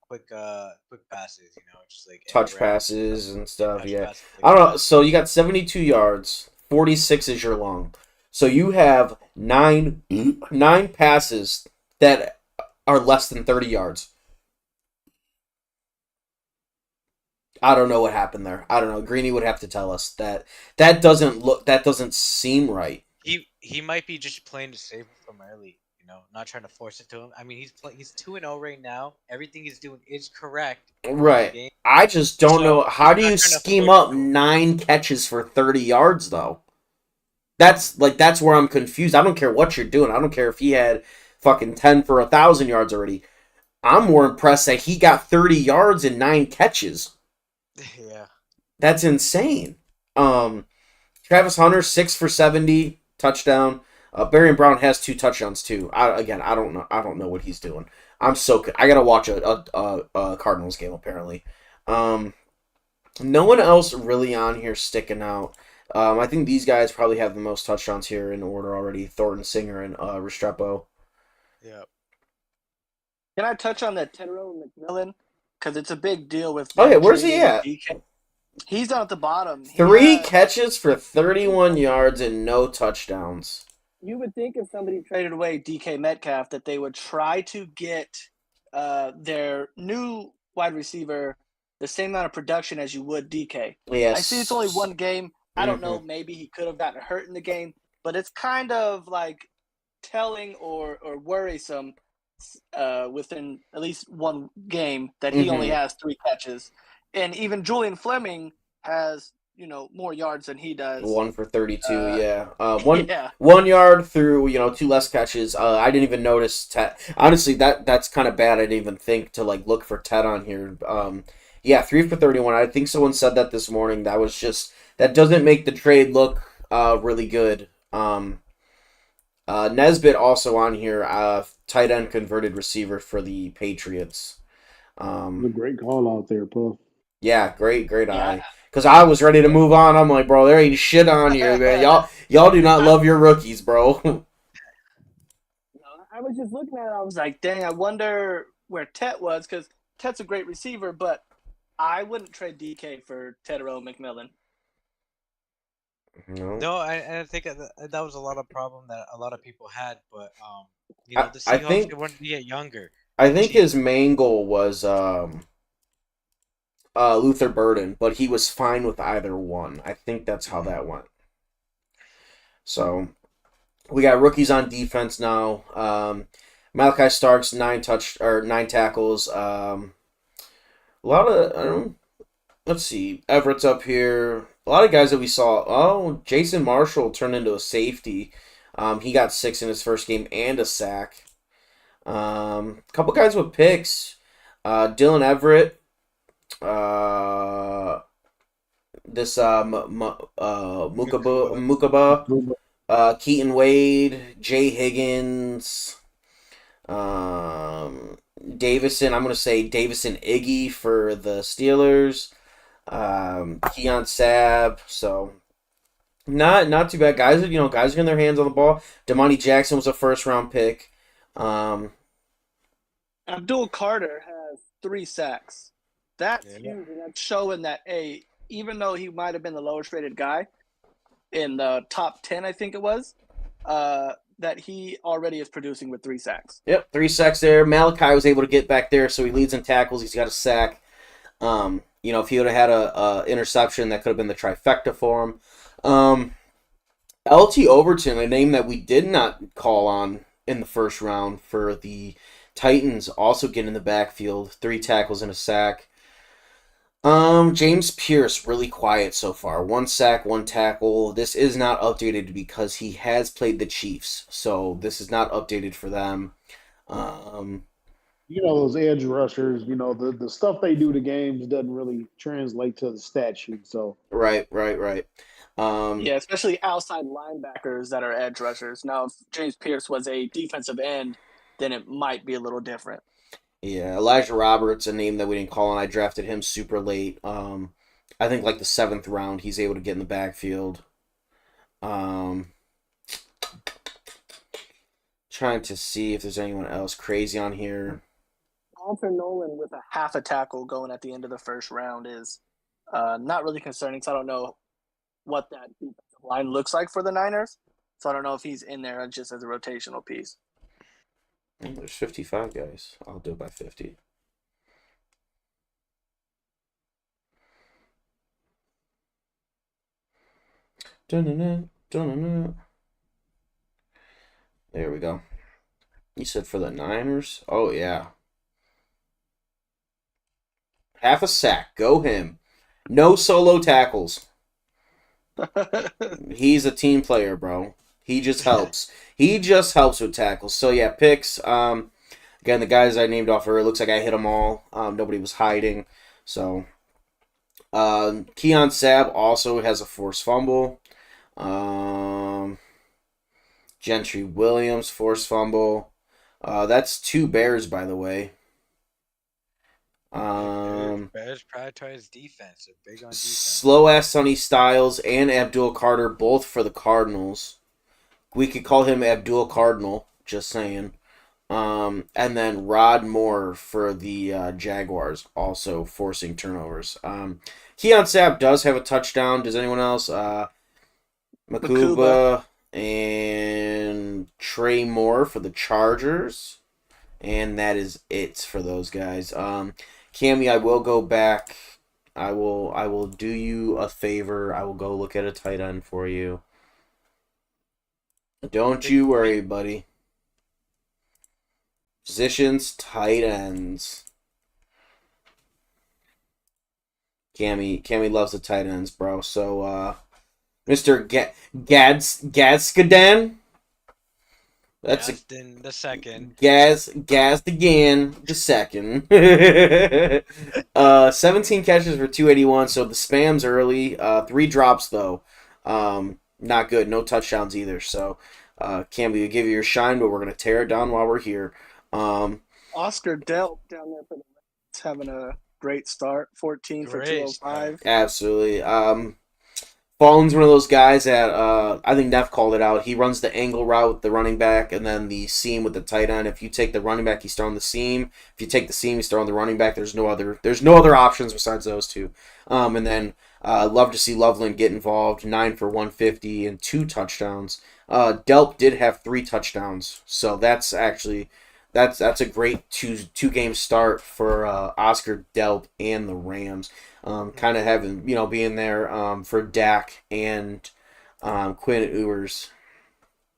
quick passes, just like touch passes and stuff. Yeah, passes, I don't know. So you got 72 yards. 46 is your long. So you have nine passes that are less than 30 yards. I don't know what happened there. I don't know. Greeny would have to tell us that. That doesn't seem right. He might be just playing to save from early, not trying to force it to him. I mean, he's 2-0 right now. Everything he's doing is correct. Right. I just don't know. How do you scheme up 9 catches for 30 yards though? That's where I'm confused. I don't care what you're doing. I don't care if he had fucking 10 for 1,000 yards already. I'm more impressed that he got 30 yards and 9 catches. Yeah. That's insane. Travis Hunter, 6 for 70, touchdown. Barry Brown has 2 touchdowns too. I don't know. I don't know what he's doing. I gotta watch a Cardinals game apparently. No one else really on here sticking out. I think these guys probably have the most touchdowns here in order already. Thornton, Singer, and Restrepo. Yeah. Can I touch on that Tedero McMillan? Because it's a big deal with. Oh yeah, where's he at? He's down at the bottom. 3 catches for 31 yards and no touchdowns. You would think if somebody traded away DK Metcalf that they would try to get their new wide receiver the same amount of production as you would DK. Yes. I see it's only 1 game. I don't know. Maybe he could have gotten hurt in the game, but it's kind of like telling or worrisome within at least 1 game that he only has 3 catches. And even Julian Fleming has, more yards than he does. 1 for 32, yeah. 1 yard through, 2 less catches. I didn't even notice Ted. Honestly, that's kind of bad. I didn't even think to look for Ted on here. 3 for 31. I think someone said that this morning. That doesn't make the trade look really good. Nesbitt also on here, tight end converted receiver for the Patriots. A great call out there, Puff. Yeah, great eye. Because I was ready to move on. I'm like, bro, there ain't shit on here, man. Y'all do not love your rookies, bro. I was just looking at it. I was like, dang, I wonder where Tet was, because Tet's a great receiver, but I wouldn't trade DK for Tedero McMillan. No, I think that was a lot of problem that a lot of people had, but the Seahawks, they wanted to get younger. I think his main goal was Luther Burden, but he was fine with either one. I think that's how that went. So we got rookies on defense now. Malachi Starks 9 tackles. A lot of let's see, Everett's up here. A lot of guys that we saw. Oh, Jason Marshall turned into a safety. He got 6 in his first game and a sack. Couple guys with picks. Dylan Everett. This Mukaba. Keaton Wade. Jay Higgins. Davison. I'm gonna say Davison Iggy for the Steelers. Keon Sab. So not too bad. Guys, guys are getting their hands on the ball. Damani Jackson was a first round pick. Abdul Carter has 3 sacks. That's Yeah. huge, and that's showing that even though he might have been the lowest rated guy in the top 10, I think it was, that he already is producing with 3 sacks. Yep, 3 sacks there. Malachi was able to get back there, so he leads in tackles. He's got a sack. If he would have had a interception, that could have been the trifecta for him. LT Overton, a name that we did not call on in the first round for the Titans, also getting in the backfield. 3 tackles and a sack. James Pierce, really quiet so far. 1 sack, 1 tackle. This is not updated because he has played the Chiefs, so this is not updated for them. Those edge rushers, the stuff they do to games doesn't really translate to the stat sheet. So Right. Yeah, especially outside linebackers that are edge rushers. Now, if James Pierce was a defensive end, then it might be a little different. Yeah, Elijah Roberts, a name that we didn't call on. I drafted him super late. I think like the 7th round, he's able to get in the backfield. Trying to see if there's anyone else crazy on here. Alfred Nolan with a half a tackle going at the end of the first round is not really concerning. So I don't know what that defensive line looks like for the Niners. So I don't know if he's in there just as a rotational piece. There's 55 guys. I'll do it by 50. Dun-dun-dun, dun-dun-dun. There we go. You said for the Niners? Oh, yeah. Half a sack. Go him. No solo tackles. He's a team player, bro. He just helps. He just helps with tackles. So, yeah, picks. Again, the guys I named off earlier, looks like I hit them all. Nobody was hiding. So, Keon Sab also has a forced fumble. Gentry Williams, forced fumble. That's 2 Bears, by the way. Bears prioritize defense. They're big on defense. Slow ass Sonny Styles and Abdul Carter, both for the Cardinals. We could call him Abdul Cardinal, just saying. And then Rod Moore for the Jaguars, also forcing turnovers. Keon Sapp does have a touchdown. Does anyone else? Makuba and Trey Moore for the Chargers. And that is it for those guys. Cammy, I will go back. I will do you a favor. I will go look at a tight end for you. Don't you worry, buddy. Positions, tight ends. Cammy loves the tight ends, bro. So, Mr. Gadskadan. That's Gaston the second. Gaz again, the second. 17 catches for 281. So the spam's early. 3 drops though. Not good. No touchdowns either. So, Cam, we give you your shine, but we're gonna tear it down while we're here. Oscar Delp down there for the Reds having a great start. 14 for 205. Absolutely. Fallen's one of those guys that I think Neff called it out. He runs the angle route with the running back and then the seam with the tight end. If you take the running back, he's throwing the seam. If you take the seam, he's throwing the running back. There's no other options besides those two. And then love to see Loveland get involved. 9 for 150 and 2 touchdowns. Delp did have 3 touchdowns, so that's actually that's a great two game start for Oscar Delp and the Rams. Kind of having, being there for Dak and Quinn Ewers.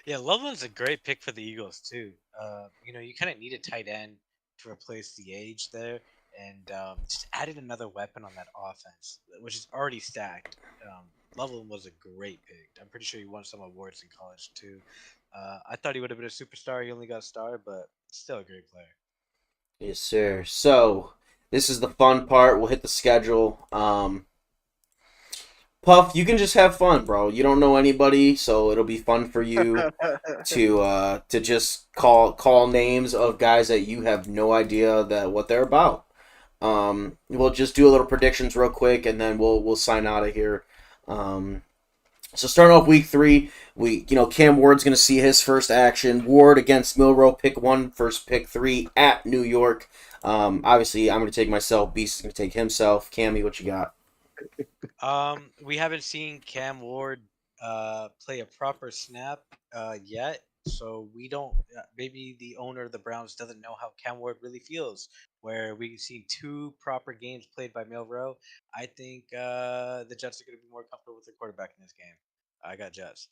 Yeah, Loveland's a great pick for the Eagles too. You kind of need a tight end to replace the age there, and just added another weapon on that offense, which is already stacked. Loveland was a great pick. I'm pretty sure he won some awards in college too. I thought he would have been a superstar. He only got a star, but still a great player. Yes, sir. So this is the fun part. We'll hit the schedule. Puff, you can just have fun, bro. You don't know anybody, so it'll be fun for you to just call names of guys that you have no idea that what they're about. We'll just do a little predictions real quick, and then we'll sign out of here. Um, so starting off week 3, Cam Ward's gonna see his first action. Ward against Milrow, pick 1 versus pick 3 at New York. Obviously, I'm gonna take myself. Beast is gonna take himself. Cammy, what you got? We haven't seen Cam Ward play a proper snap yet, so we don't. Maybe the owner of the Browns doesn't know how Cam Ward really feels. Where we've seen 2 proper games played by Milrow, I think the Jets are going to be more comfortable with the quarterback in this game. I got Jets.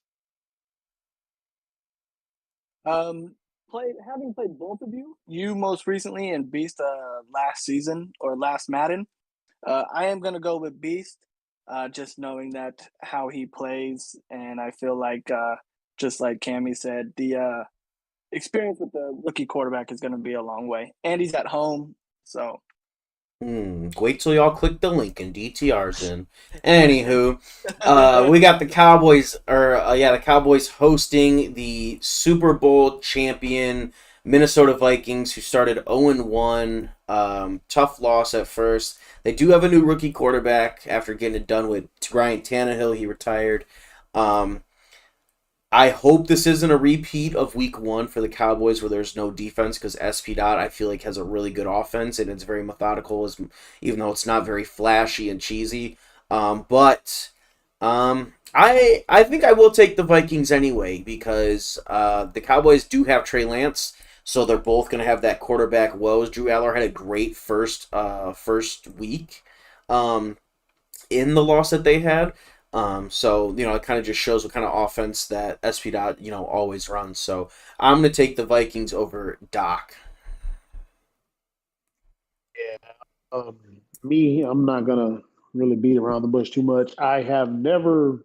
Um, played having played both of you, you most recently and Beast last season or last Madden. I am gonna go with Beast, just knowing that how he plays, and I feel like just like Cammy said, the experience with the rookie quarterback is gonna be a long way, and he's at home, so Wait till y'all click the link and DTR's in. Anywho, we got the Cowboys, the Cowboys hosting the Super Bowl champion Minnesota Vikings, who started 0-1. Tough loss at first. They do have a new rookie quarterback after getting it done with Ryan Tannehill. He retired. Um, I hope this isn't a repeat of week 1 for the Cowboys where there's no defense, because SP Dot I feel like has a really good offense and it's very methodical, even though it's not very flashy and cheesy. I think I will take the Vikings anyway, because the Cowboys do have Trey Lance, so they're both going to have that quarterback woes. Drew Aller had a great first week. Um, in the loss that they had. So it kind of just shows what kind of offense that SP Dot always runs. So I'm gonna take the Vikings over Doc. Yeah. Me, I'm not gonna really beat around the bush too much. I have never,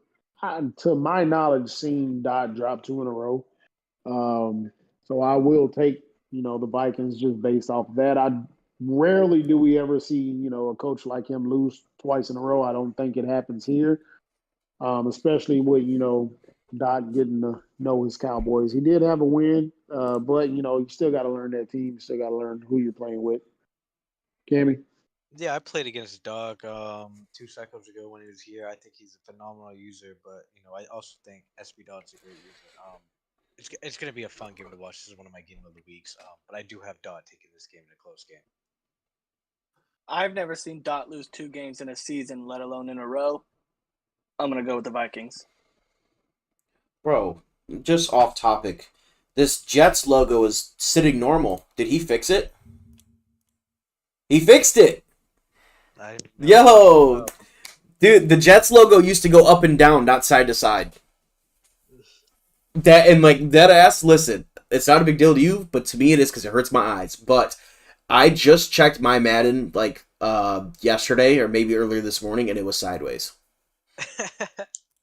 to my knowledge, seen Dot drop 2 in a row. Um, so I will take, the Vikings just based off that. I rarely do we ever see, a coach like him lose twice in a row. I don't think it happens here, especially with, Doc getting to know his Cowboys. He did have a win, but, you still got to learn that team. You still got to learn who you're playing with. Cammy? Yeah, I played against Doc 2 cycles ago when he was here. I think he's a phenomenal user, but I also think SB Dot's a great user. It's gonna be a fun game to watch. This is one of my game of the weeks. But I do have Dot taking this game in a close game. I've never seen Dot lose 2 games in a season, let alone in a row. I'm gonna go with the Vikings. Bro, just off topic. This Jets logo is sitting normal. Did he fix it? He fixed it. I Yo, dude, the Jets logo used to go up and down, not side to side. That and like that ass. Listen, it's not a big deal to you, but to me it is because it hurts my eyes. But I just checked my Madden yesterday or maybe earlier this morning, and it was sideways.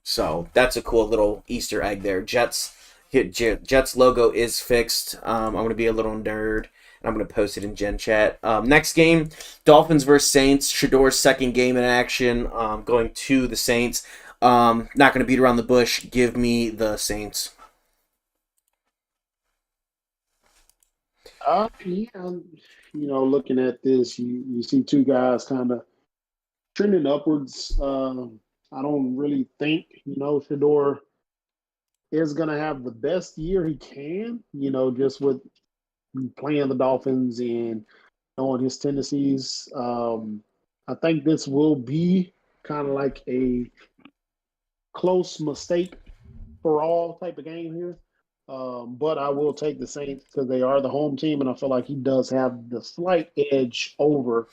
So that's a cool little Easter egg there. Jets logo is fixed. I'm gonna be a little nerd. And I'm gonna post it in Gen Chat. Next game, Dolphins versus Saints. Shador's second game in action. Going to the Saints. Not gonna beat around the bush. Give me the Saints. Yeah, looking at this, you see two guys kind of trending upwards. I don't really think, Shador is going to have the best year he can, just with playing the Dolphins and knowing his tendencies. I think this will be kind of like a close mistake for all type of game here. But I will take the Saints because they are the home team, and I feel like he does have the slight edge over,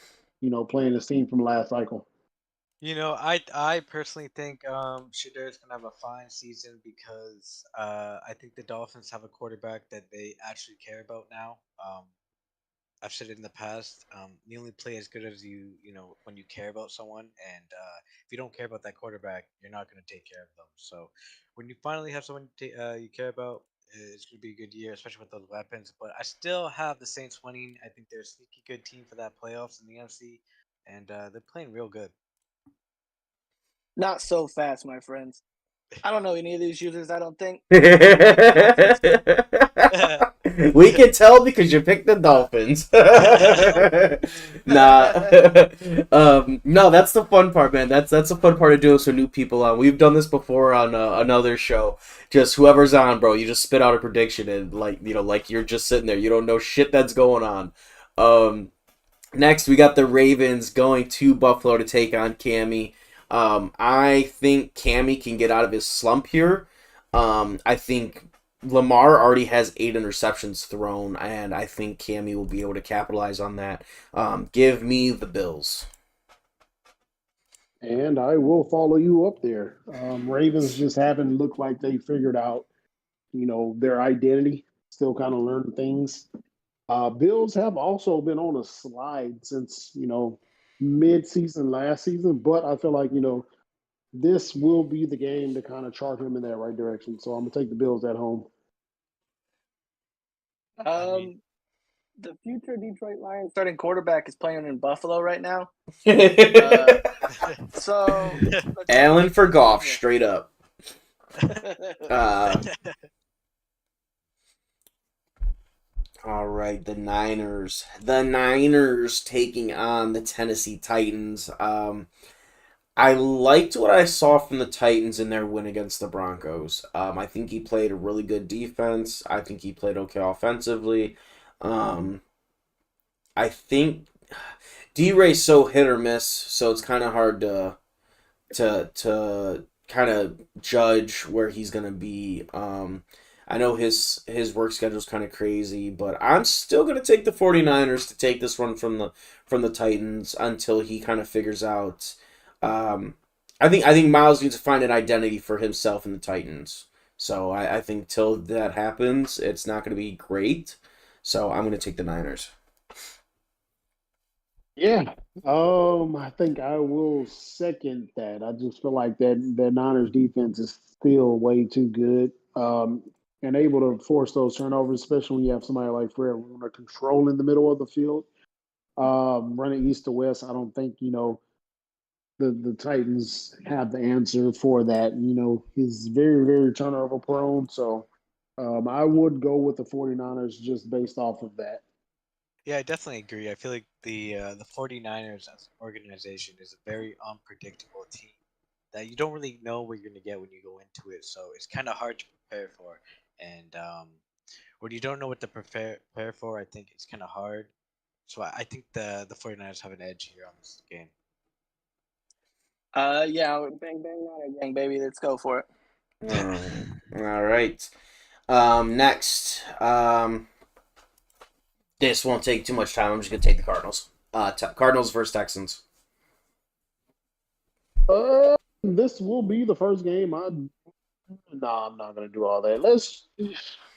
playing his team from last cycle. I personally think Shadur is gonna have a fine season because I think the Dolphins have a quarterback that they actually care about now. I've said it in the past. You only play as good as when you care about someone, and if you don't care about that quarterback, you're not going to take care of them. So, when you finally have someone you care about, It's going to be a good year, especially with those weapons. But I still have the Saints winning. I think they're a sneaky good team for that playoffs in the NFC, and they're playing real good. Not so fast, my friends. I don't know any of these users, I don't think. We can tell because you picked the Dolphins. Nah. No, that's the fun part, man. That's the fun part of doing some new people on. We've done this before on another show. Just whoever's on, bro, you just spit out a prediction and like you're just sitting there. You don't know shit that's going on. Next, we got the Ravens going to Buffalo to take on Cammy. I think Cammy can get out of his slump here. I think Lamar already has 8 interceptions thrown, and I think Cammy will be able to capitalize on that. Give me the Bills. And I will follow you up there. Ravens just haven't looked like they figured out, their identity. Still kind of learning things. Bills have also been on a slide since, mid-season last season, but I feel like, this will be the game to kind of chart him in that right direction. So I'm gonna take the Bills at home. The future Detroit Lions starting quarterback is playing in Buffalo right now. So Allen for Goff, straight up. All right, the Niners. The Niners taking on the Tennessee Titans. I liked what I saw from the Titans in their win against the Broncos. I think he played a really good defense. I think he played okay offensively. I think D-Ray's so hit or miss, so it's kind of hard to kind of judge where he's gonna be. I know his work schedule is kind of crazy, but I'm still gonna take the 49ers to take this one from the Titans until he kind of figures out. I think Miles needs to find an identity for himself in the Titans. So I think till that happens, it's not going to be great. So I'm going to take the Niners. Yeah. I think I will second that. I just feel like that Niners defense is still way too good. And able to force those turnovers, especially when you have somebody like Fred Warner controlling the middle of the field. Running east to west, I don't think, the Titans have the answer for that. He's very, very turnover prone. So I would go with the 49ers just based off of that. Yeah, I definitely agree. I feel like the 49ers as an organization is a very unpredictable team that you don't really know what you're going to get when you go into it. So it's kind of hard to prepare for. And when you don't know what to prepare for, I think it's kind of hard. So I think the 49ers have an edge here on this game. Yeah, bang bang Niner gang, baby. Let's go for it. All right. Next. This won't take too much time. I'm just gonna take the Cardinals. Cardinals versus Texans. This will be the first game. I'm not gonna do all that.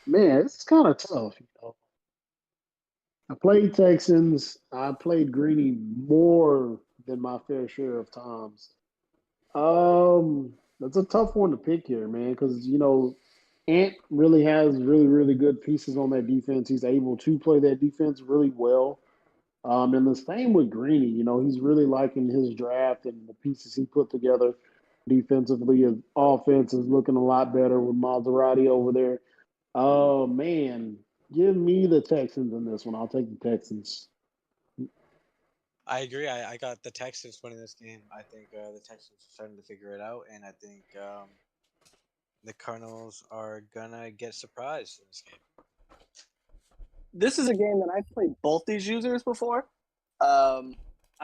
Man, it's kind of tough. I played Texans. I played Greeny more than my fair share of times. That's a tough one to pick here, man, because Ant really has really, really good pieces on that defense. He's able to play that defense really well. And the same with Greeny. He's really liking his draft and the pieces he put together defensively. His offense is looking a lot better with Maserati over there. Oh man, give me the Texans in this one. I'll take the Texans. I agree. I got the Texans winning this game. I think the Texans are starting to figure it out, and I think the Cardinals are gonna get surprised in this game. This is a game that I've played both these users before. I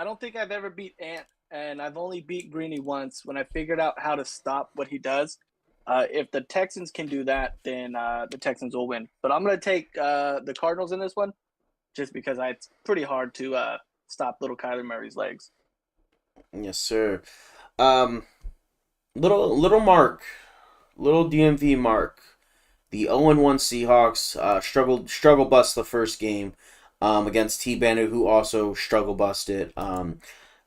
don't think I've ever beat Ant, and I've only beat Greeny once when I figured out how to stop what he does. If the Texans can do that, then the Texans will win. But I'm going to take the Cardinals in this one just because it's pretty hard to stop little Kyler Murray's legs. Yes, sir. Little Mark, little DMV Mark. The 0-1 Seahawks struggle bust the first game against T-Bandit, who also struggle busted.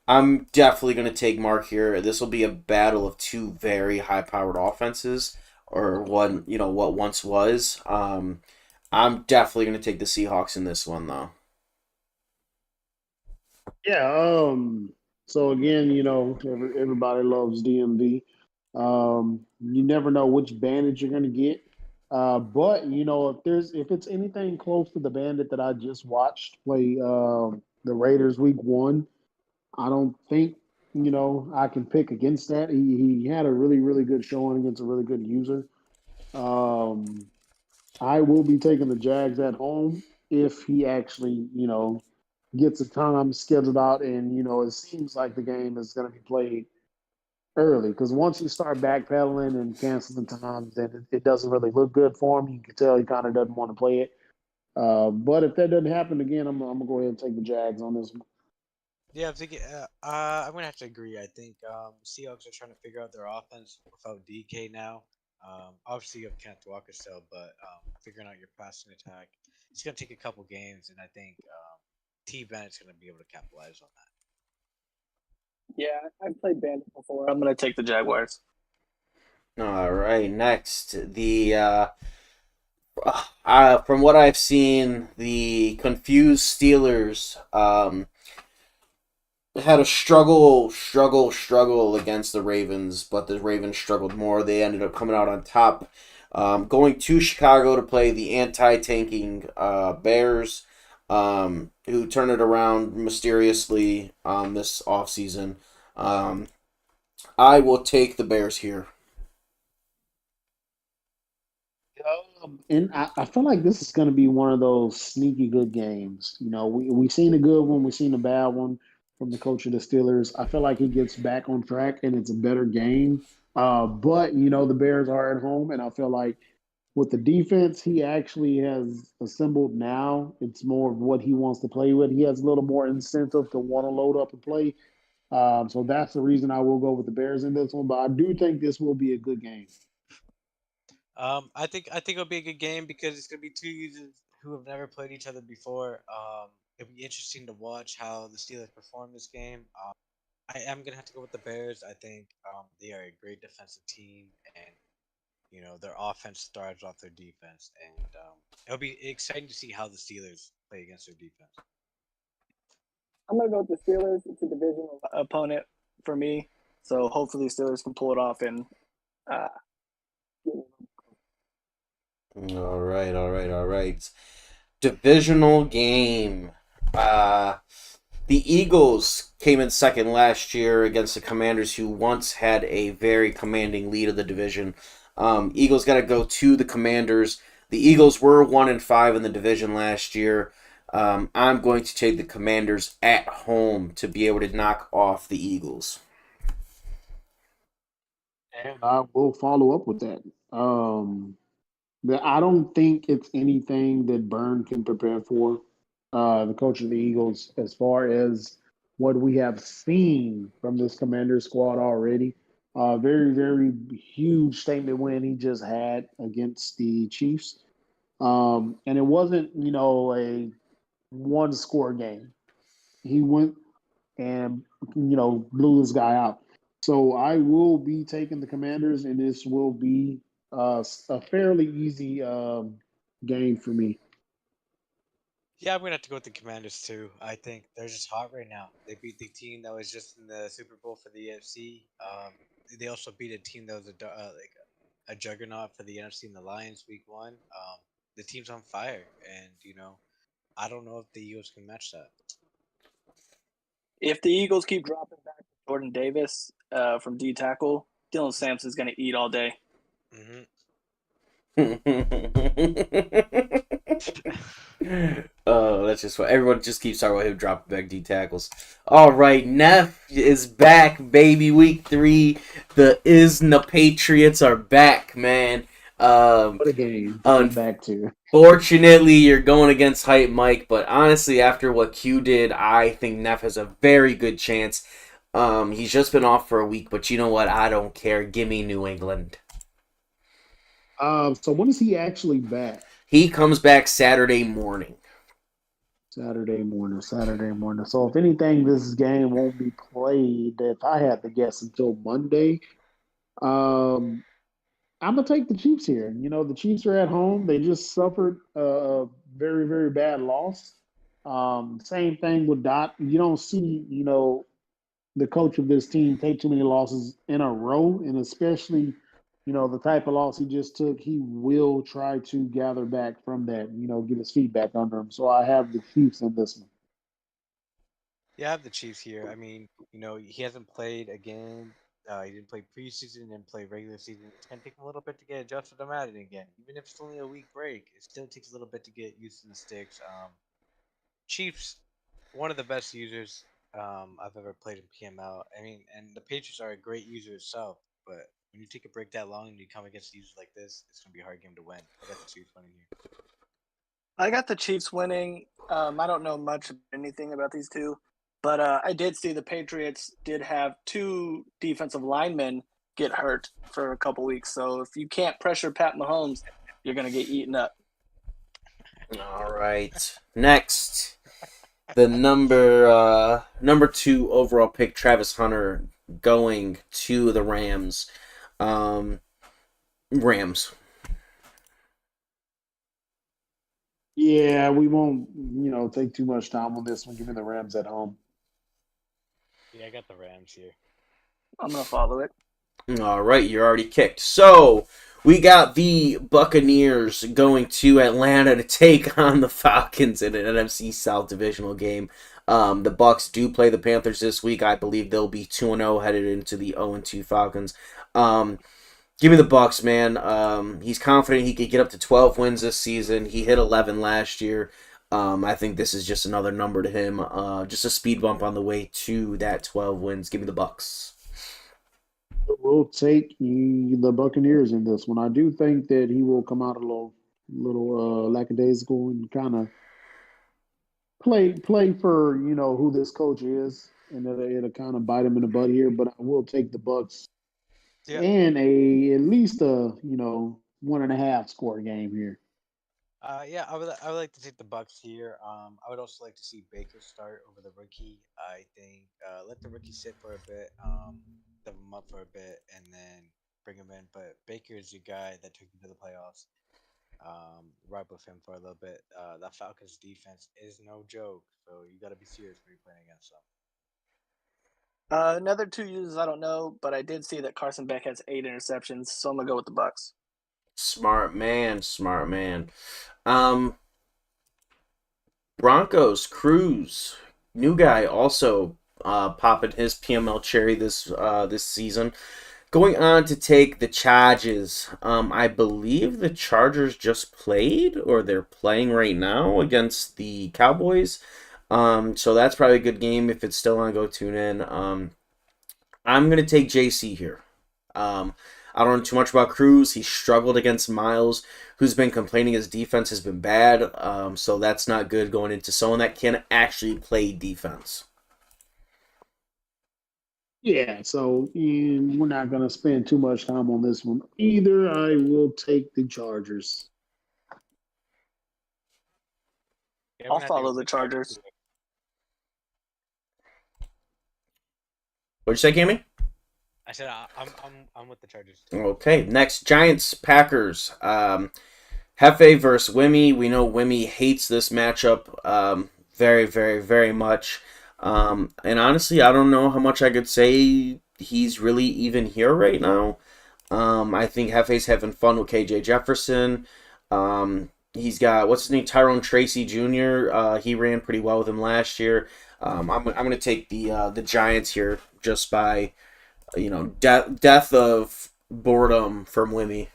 I'm definitely going to take Mark here. This will be a battle of two very high-powered offenses. or what once was. I'm definitely going to take the Seahawks in this one though. Yeah. So again, everybody loves DMV. You never know which bandit you're gonna get. But if it's anything close to the bandit that I just watched play the Raiders week 1, I don't think I can pick against that. He had a really really good showing against a really good user. Um, I will be taking the Jags at home if he actually gets a time scheduled out, and it seems like the game is going to be played early because once you start backpedaling and canceling times, then it doesn't really look good for him. You can tell he kind of doesn't want to play it. But if that doesn't happen again, I'm gonna go ahead and take the Jags on this one. Yeah, I'm thinking. I'm gonna have to agree. I think Seahawks are trying to figure out their offense without DK now. Obviously you have Kenneth Walker still, but figuring out your passing attack, it's gonna take a couple games, and I think T. Bennett's gonna be able to capitalize on that. Yeah, I've played Bandit before. I'm gonna take the Jaguars. All right, next from what I've seen, the confused Steelers had a struggle against the Ravens, but the Ravens struggled more. They ended up coming out on top, going to Chicago to play the anti-tanking Bears, who turned it around mysteriously this offseason. I will take the Bears here. And I feel like this is going to be one of those sneaky good games. We've seen a good one, we've seen a bad one from the coach of the Steelers. I feel like he gets back on track and it's a better game. But the Bears are at home, and I feel like with the defense he actually has assembled now, it's more of what he wants to play with. He has a little more incentive to want to load up and play. So that's the reason I will go with the Bears in this one. But I do think this will be a good game. I think it'll be a good game because it's gonna be two users who have never played each other before. It'll be interesting to watch how the Steelers perform this game. I am gonna have to go with the Bears. I think they are a great defensive team, and their offense thrives off their defense, and it'll be exciting to see how the Steelers play against their defense. I'm gonna go with the Steelers. It's a divisional opponent for me, so hopefully Steelers can pull it off and uh, All right. Divisional game. Uh, the Eagles came in second last year against the Commanders, who once had a very commanding lead of the division. Eagles got to go to the Commanders. The Eagles were 1-5 in the division last year. I'm going to take the Commanders at home to be able to knock off the Eagles. And I will follow up with that. I don't think it's anything that Byrne can prepare for. The coach of the Eagles, as far as what we have seen from this Commander squad already. Very, very huge statement win he just had against the Chiefs. And it wasn't, a one score game. He went and, blew this guy out. So I will be taking the Commanders, and this will be a fairly easy game for me. Yeah, I'm gonna have to go with the Commanders too. I think they're just hot right now. They beat the team that was just in the Super Bowl for the AFC. They also beat a team that was like a juggernaut for the NFC in the Lions week 1. The team's on fire, and I don't know if the Eagles can match that. if the Eagles keep dropping back to Jordan Davis from D tackle, Dylan Sampson's gonna eat all day. Hmm. Oh, that's just what everyone just keeps talking about him dropping back D tackles. All right, Neff is back, baby. Week 3, the ISNA Patriots are back, man. What a game to come back to. Unfortunately, you're going against Hype Mike, but honestly, after what Q did, I think Neff has a very good chance. He's just been off for a week, but you know what? I don't care. Give me New England. So when is he actually back? He comes back Saturday morning. Saturday morning. So if anything, this game won't be played, if I had to guess, until Monday. Um, I'm gonna take the Chiefs here. The Chiefs are at home. They just suffered a very, very bad loss. Same thing with Dot. You don't see, the coach of this team take too many losses in a row, and especially, the type of loss he just took. He will try to gather back from that. Get his feet back under him. So I have the Chiefs in this one. Yeah, I have the Chiefs here. I mean, he hasn't played again. He didn't play preseason, didn't play regular season. It's gonna take him a little bit to get adjusted to Madden again. Even if it's only a week break, it still takes a little bit to get used to the sticks. Chiefs, one of the best users I've ever played in PML. I mean, and the Patriots are a great user itself, but when you take a break that long and you come against users like this, it's gonna be a hard game to win. I got the Chiefs winning here. I got the Chiefs winning. I don't know much anything about these two, but I did see the Patriots did have two defensive linemen get hurt for a couple weeks. So if you can't pressure Pat Mahomes, you're gonna get eaten up. All right. Next, the number 2 overall pick, Travis Hunter, going to the Rams. Rams. Yeah, we won't, take too much time on this one. Give me the Rams at home. Yeah, I got the Rams here. I'm gonna follow it. All right, you're already kicked. So we got the Buccaneers going to Atlanta to take on the Falcons in an NFC South divisional game. The Bucs do play the Panthers this week. I believe they'll be 2-0 headed into the 0-2 Falcons. Give me the Bucs, man. He's confident he could get up to 12 wins this season. He hit 11 last year. I think this is just another number to him. Just a speed bump on the way to that 12 wins. Give me the Bucs. We'll take the Buccaneers in this one. I do think that he will come out a little lackadaisical and kind of play for who this coach is, and it'll kind of bite him in the butt here. But I will take the Bucs Yeah. and at least a 1.5 score game here. Yeah, I would like to take the Bucks here. I would also like to see Baker start over the rookie. I think let the rookie sit for a bit, dub him up for a bit, and then bring him in. But Baker is your guy that took you to the playoffs. Ride with him for a little bit. That Falcons defense is no joke, so you got to be serious when you're playing against them. Another two users I don't know, but I did see that Carson Beck has 8 interceptions, so I'm gonna go with the Bucs. Smart man, smart man. Broncos, Cruz, new guy, also popping his PML cherry this season. Going on to take the Chargers. I believe the Chargers just played, or they're playing right now against the Cowboys. So that's probably a good game if it's still on. Go tune in. I'm gonna take JC here. I don't know too much about Cruz. He struggled against Miles, who's been complaining his defense has been bad. So that's not good going into someone that can actually play defense. Yeah, so we're not going to spend too much time on this one either. I will take the Chargers. Yeah, I'll follow the Chargers. What'd you say, Cammy? I said I'm with the Chargers. Okay, next Giants Packers. Hefe versus Wimmy. We know Wimmy hates this matchup very, very, very much. And honestly, I don't know how much I could say he's really even here right now. I think Hefe's having fun with KJ Jefferson. He's got, what's his name, Tyrone Tracy Jr. He ran pretty well with him last year. I'm going to take the Giants here just by, death of boredom from Wimmy.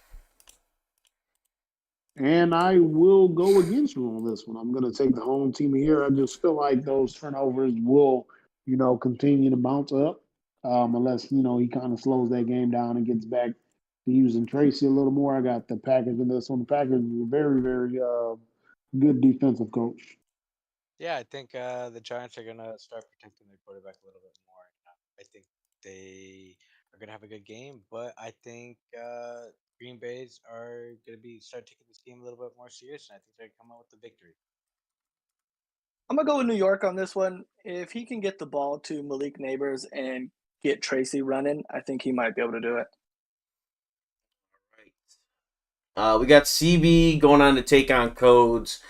And I will go against you on this one. I'm going to take the home team here. I just feel like those turnovers will, continue to mount up unless, he kind of slows that game down and gets back to using Tracy a little more. I got the Packers in this one. The Packers is a very, very good defensive coach. Yeah, I think the Giants are gonna start protecting their quarterback a little bit more. I think they are gonna have a good game, but I think Green Bay's are gonna start taking this game a little bit more serious, and I think they're gonna come out with the victory. I'm gonna go with New York on this one. If he can get the ball to Malik Neighbors and get Tracy running, I think he might be able to do it. We got CB going on to take on Codes.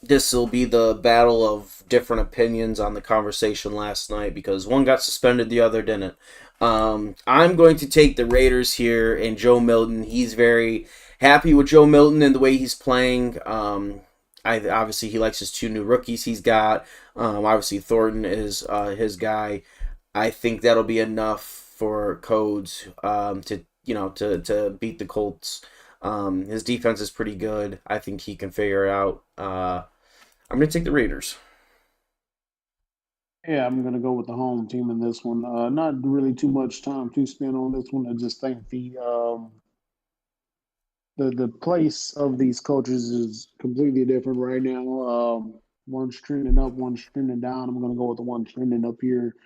This will be the battle of different opinions on the conversation last night because one got suspended, the other didn't. I'm going to take the Raiders here and Joe Milton. He's very happy with Joe Milton and the way he's playing. Obviously he likes his 2 new rookies he's got. Obviously Thornton is his guy. I think that'll be enough for Codes to beat the Colts. His defense is pretty good. I think he can figure it out. I'm going to take the Raiders. Yeah, I'm gonna go with the home team in this one. Not really too much time to spend on this one. I just think the place of these coaches is completely different right now. One's trending up, one's trending down. I'm gonna go with the one trending up here.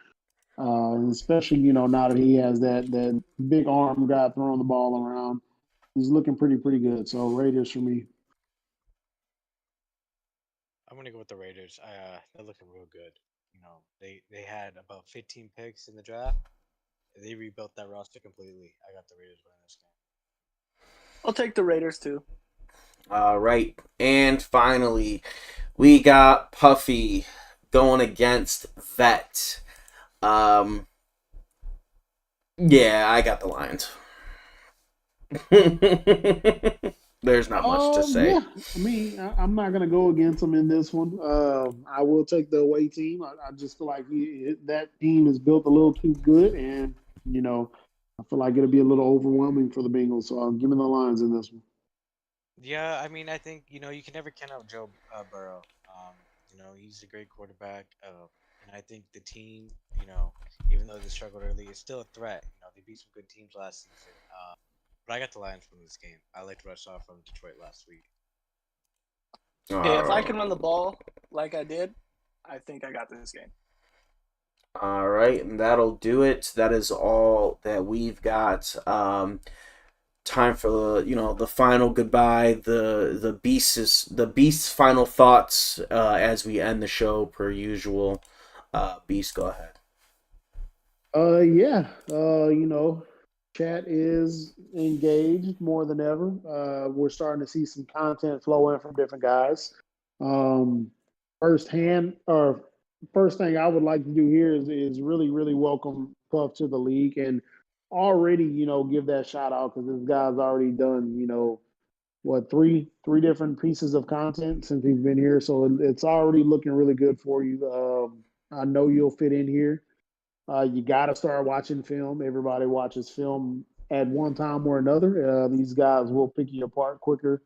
And especially, now that he has that big arm guy throwing the ball around, he's looking pretty good. So Raiders for me. I'm gonna go with the Raiders. They're looking real good. They had about 15 picks in the draft. They rebuilt that roster completely. I got the Raiders winning this game. I'll take the Raiders too. All right. And finally, we got Puffy going against Vet. Yeah, I got the Lions. There's not much to say. Yeah, I'm not going to go against them in this one. I will take the away team. I just feel like that team is built a little too good, and I feel like it'll be a little overwhelming for the Bengals. So I'm giving the Lions in this one. Yeah, I think you can never count out Joe Burrow. He's a great quarterback, and I think the team, even though they struggled early, is still a threat. They beat some good teams last season. But I got the Lions from this game. I liked what I saw from Detroit last week. Yeah, if I can run the ball like I did, I think I got this game. All right, and that'll do it. That is all that we've got. Time for the final goodbye. The Beast's final thoughts as we end the show per usual. Beast, go ahead. Yeah. Chat is engaged more than ever. We're starting to see some content flow in from different guys. First thing I would like to do here is really, really welcome Puff to the league and already, give that shout out because this guy's already done, three different pieces of content since he's been here. So it's already looking really good for you. I know you'll fit in here. You got to start watching film. Everybody watches film at one time or another. These guys will pick you apart quicker,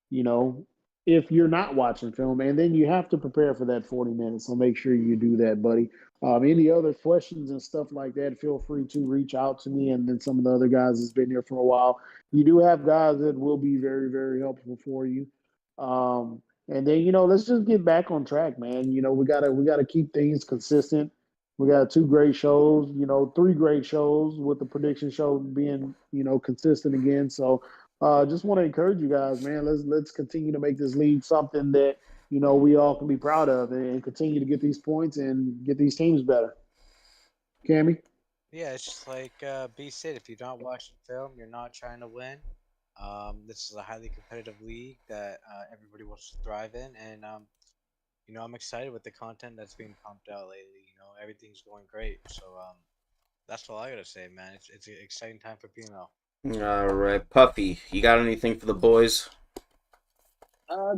you know, if you're not watching film. And then you have to prepare for that 40 minutes. So make sure you do that, buddy. Any other questions and stuff like that, feel free to reach out to me. And then some of the other guys that's been here for a while. You do have guys that will be very, very helpful for you. And then, let's just get back on track, man. We gotta keep things consistent. We got 2 great shows, 3 great shows with the prediction show being, consistent again. So just want to encourage you guys, man. Let's continue to make this league something that, we all can be proud of and continue to get these points and get these teams better. Cammy? Yeah, it's just like B said, if you're not watching film, you're not trying to win. This is a highly competitive league that everybody wants to thrive in, and I'm excited with the content that's being pumped out lately. Everything's going great. So that's all I gotta say, man. It's an exciting time for PML. All right, Puffy, you got anything for the boys?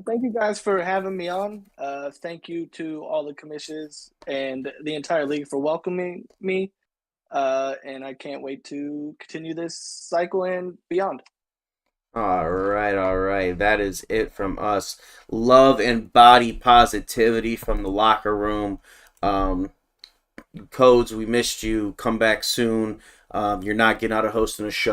Thank you guys for having me on. Thank you to all the commissions and the entire league for welcoming me. And I can't wait to continue this cycle and beyond. All right. That is it from us. Love and body positivity from the locker room. Codes, we missed you. Come back soon. You're not getting out of hosting a show.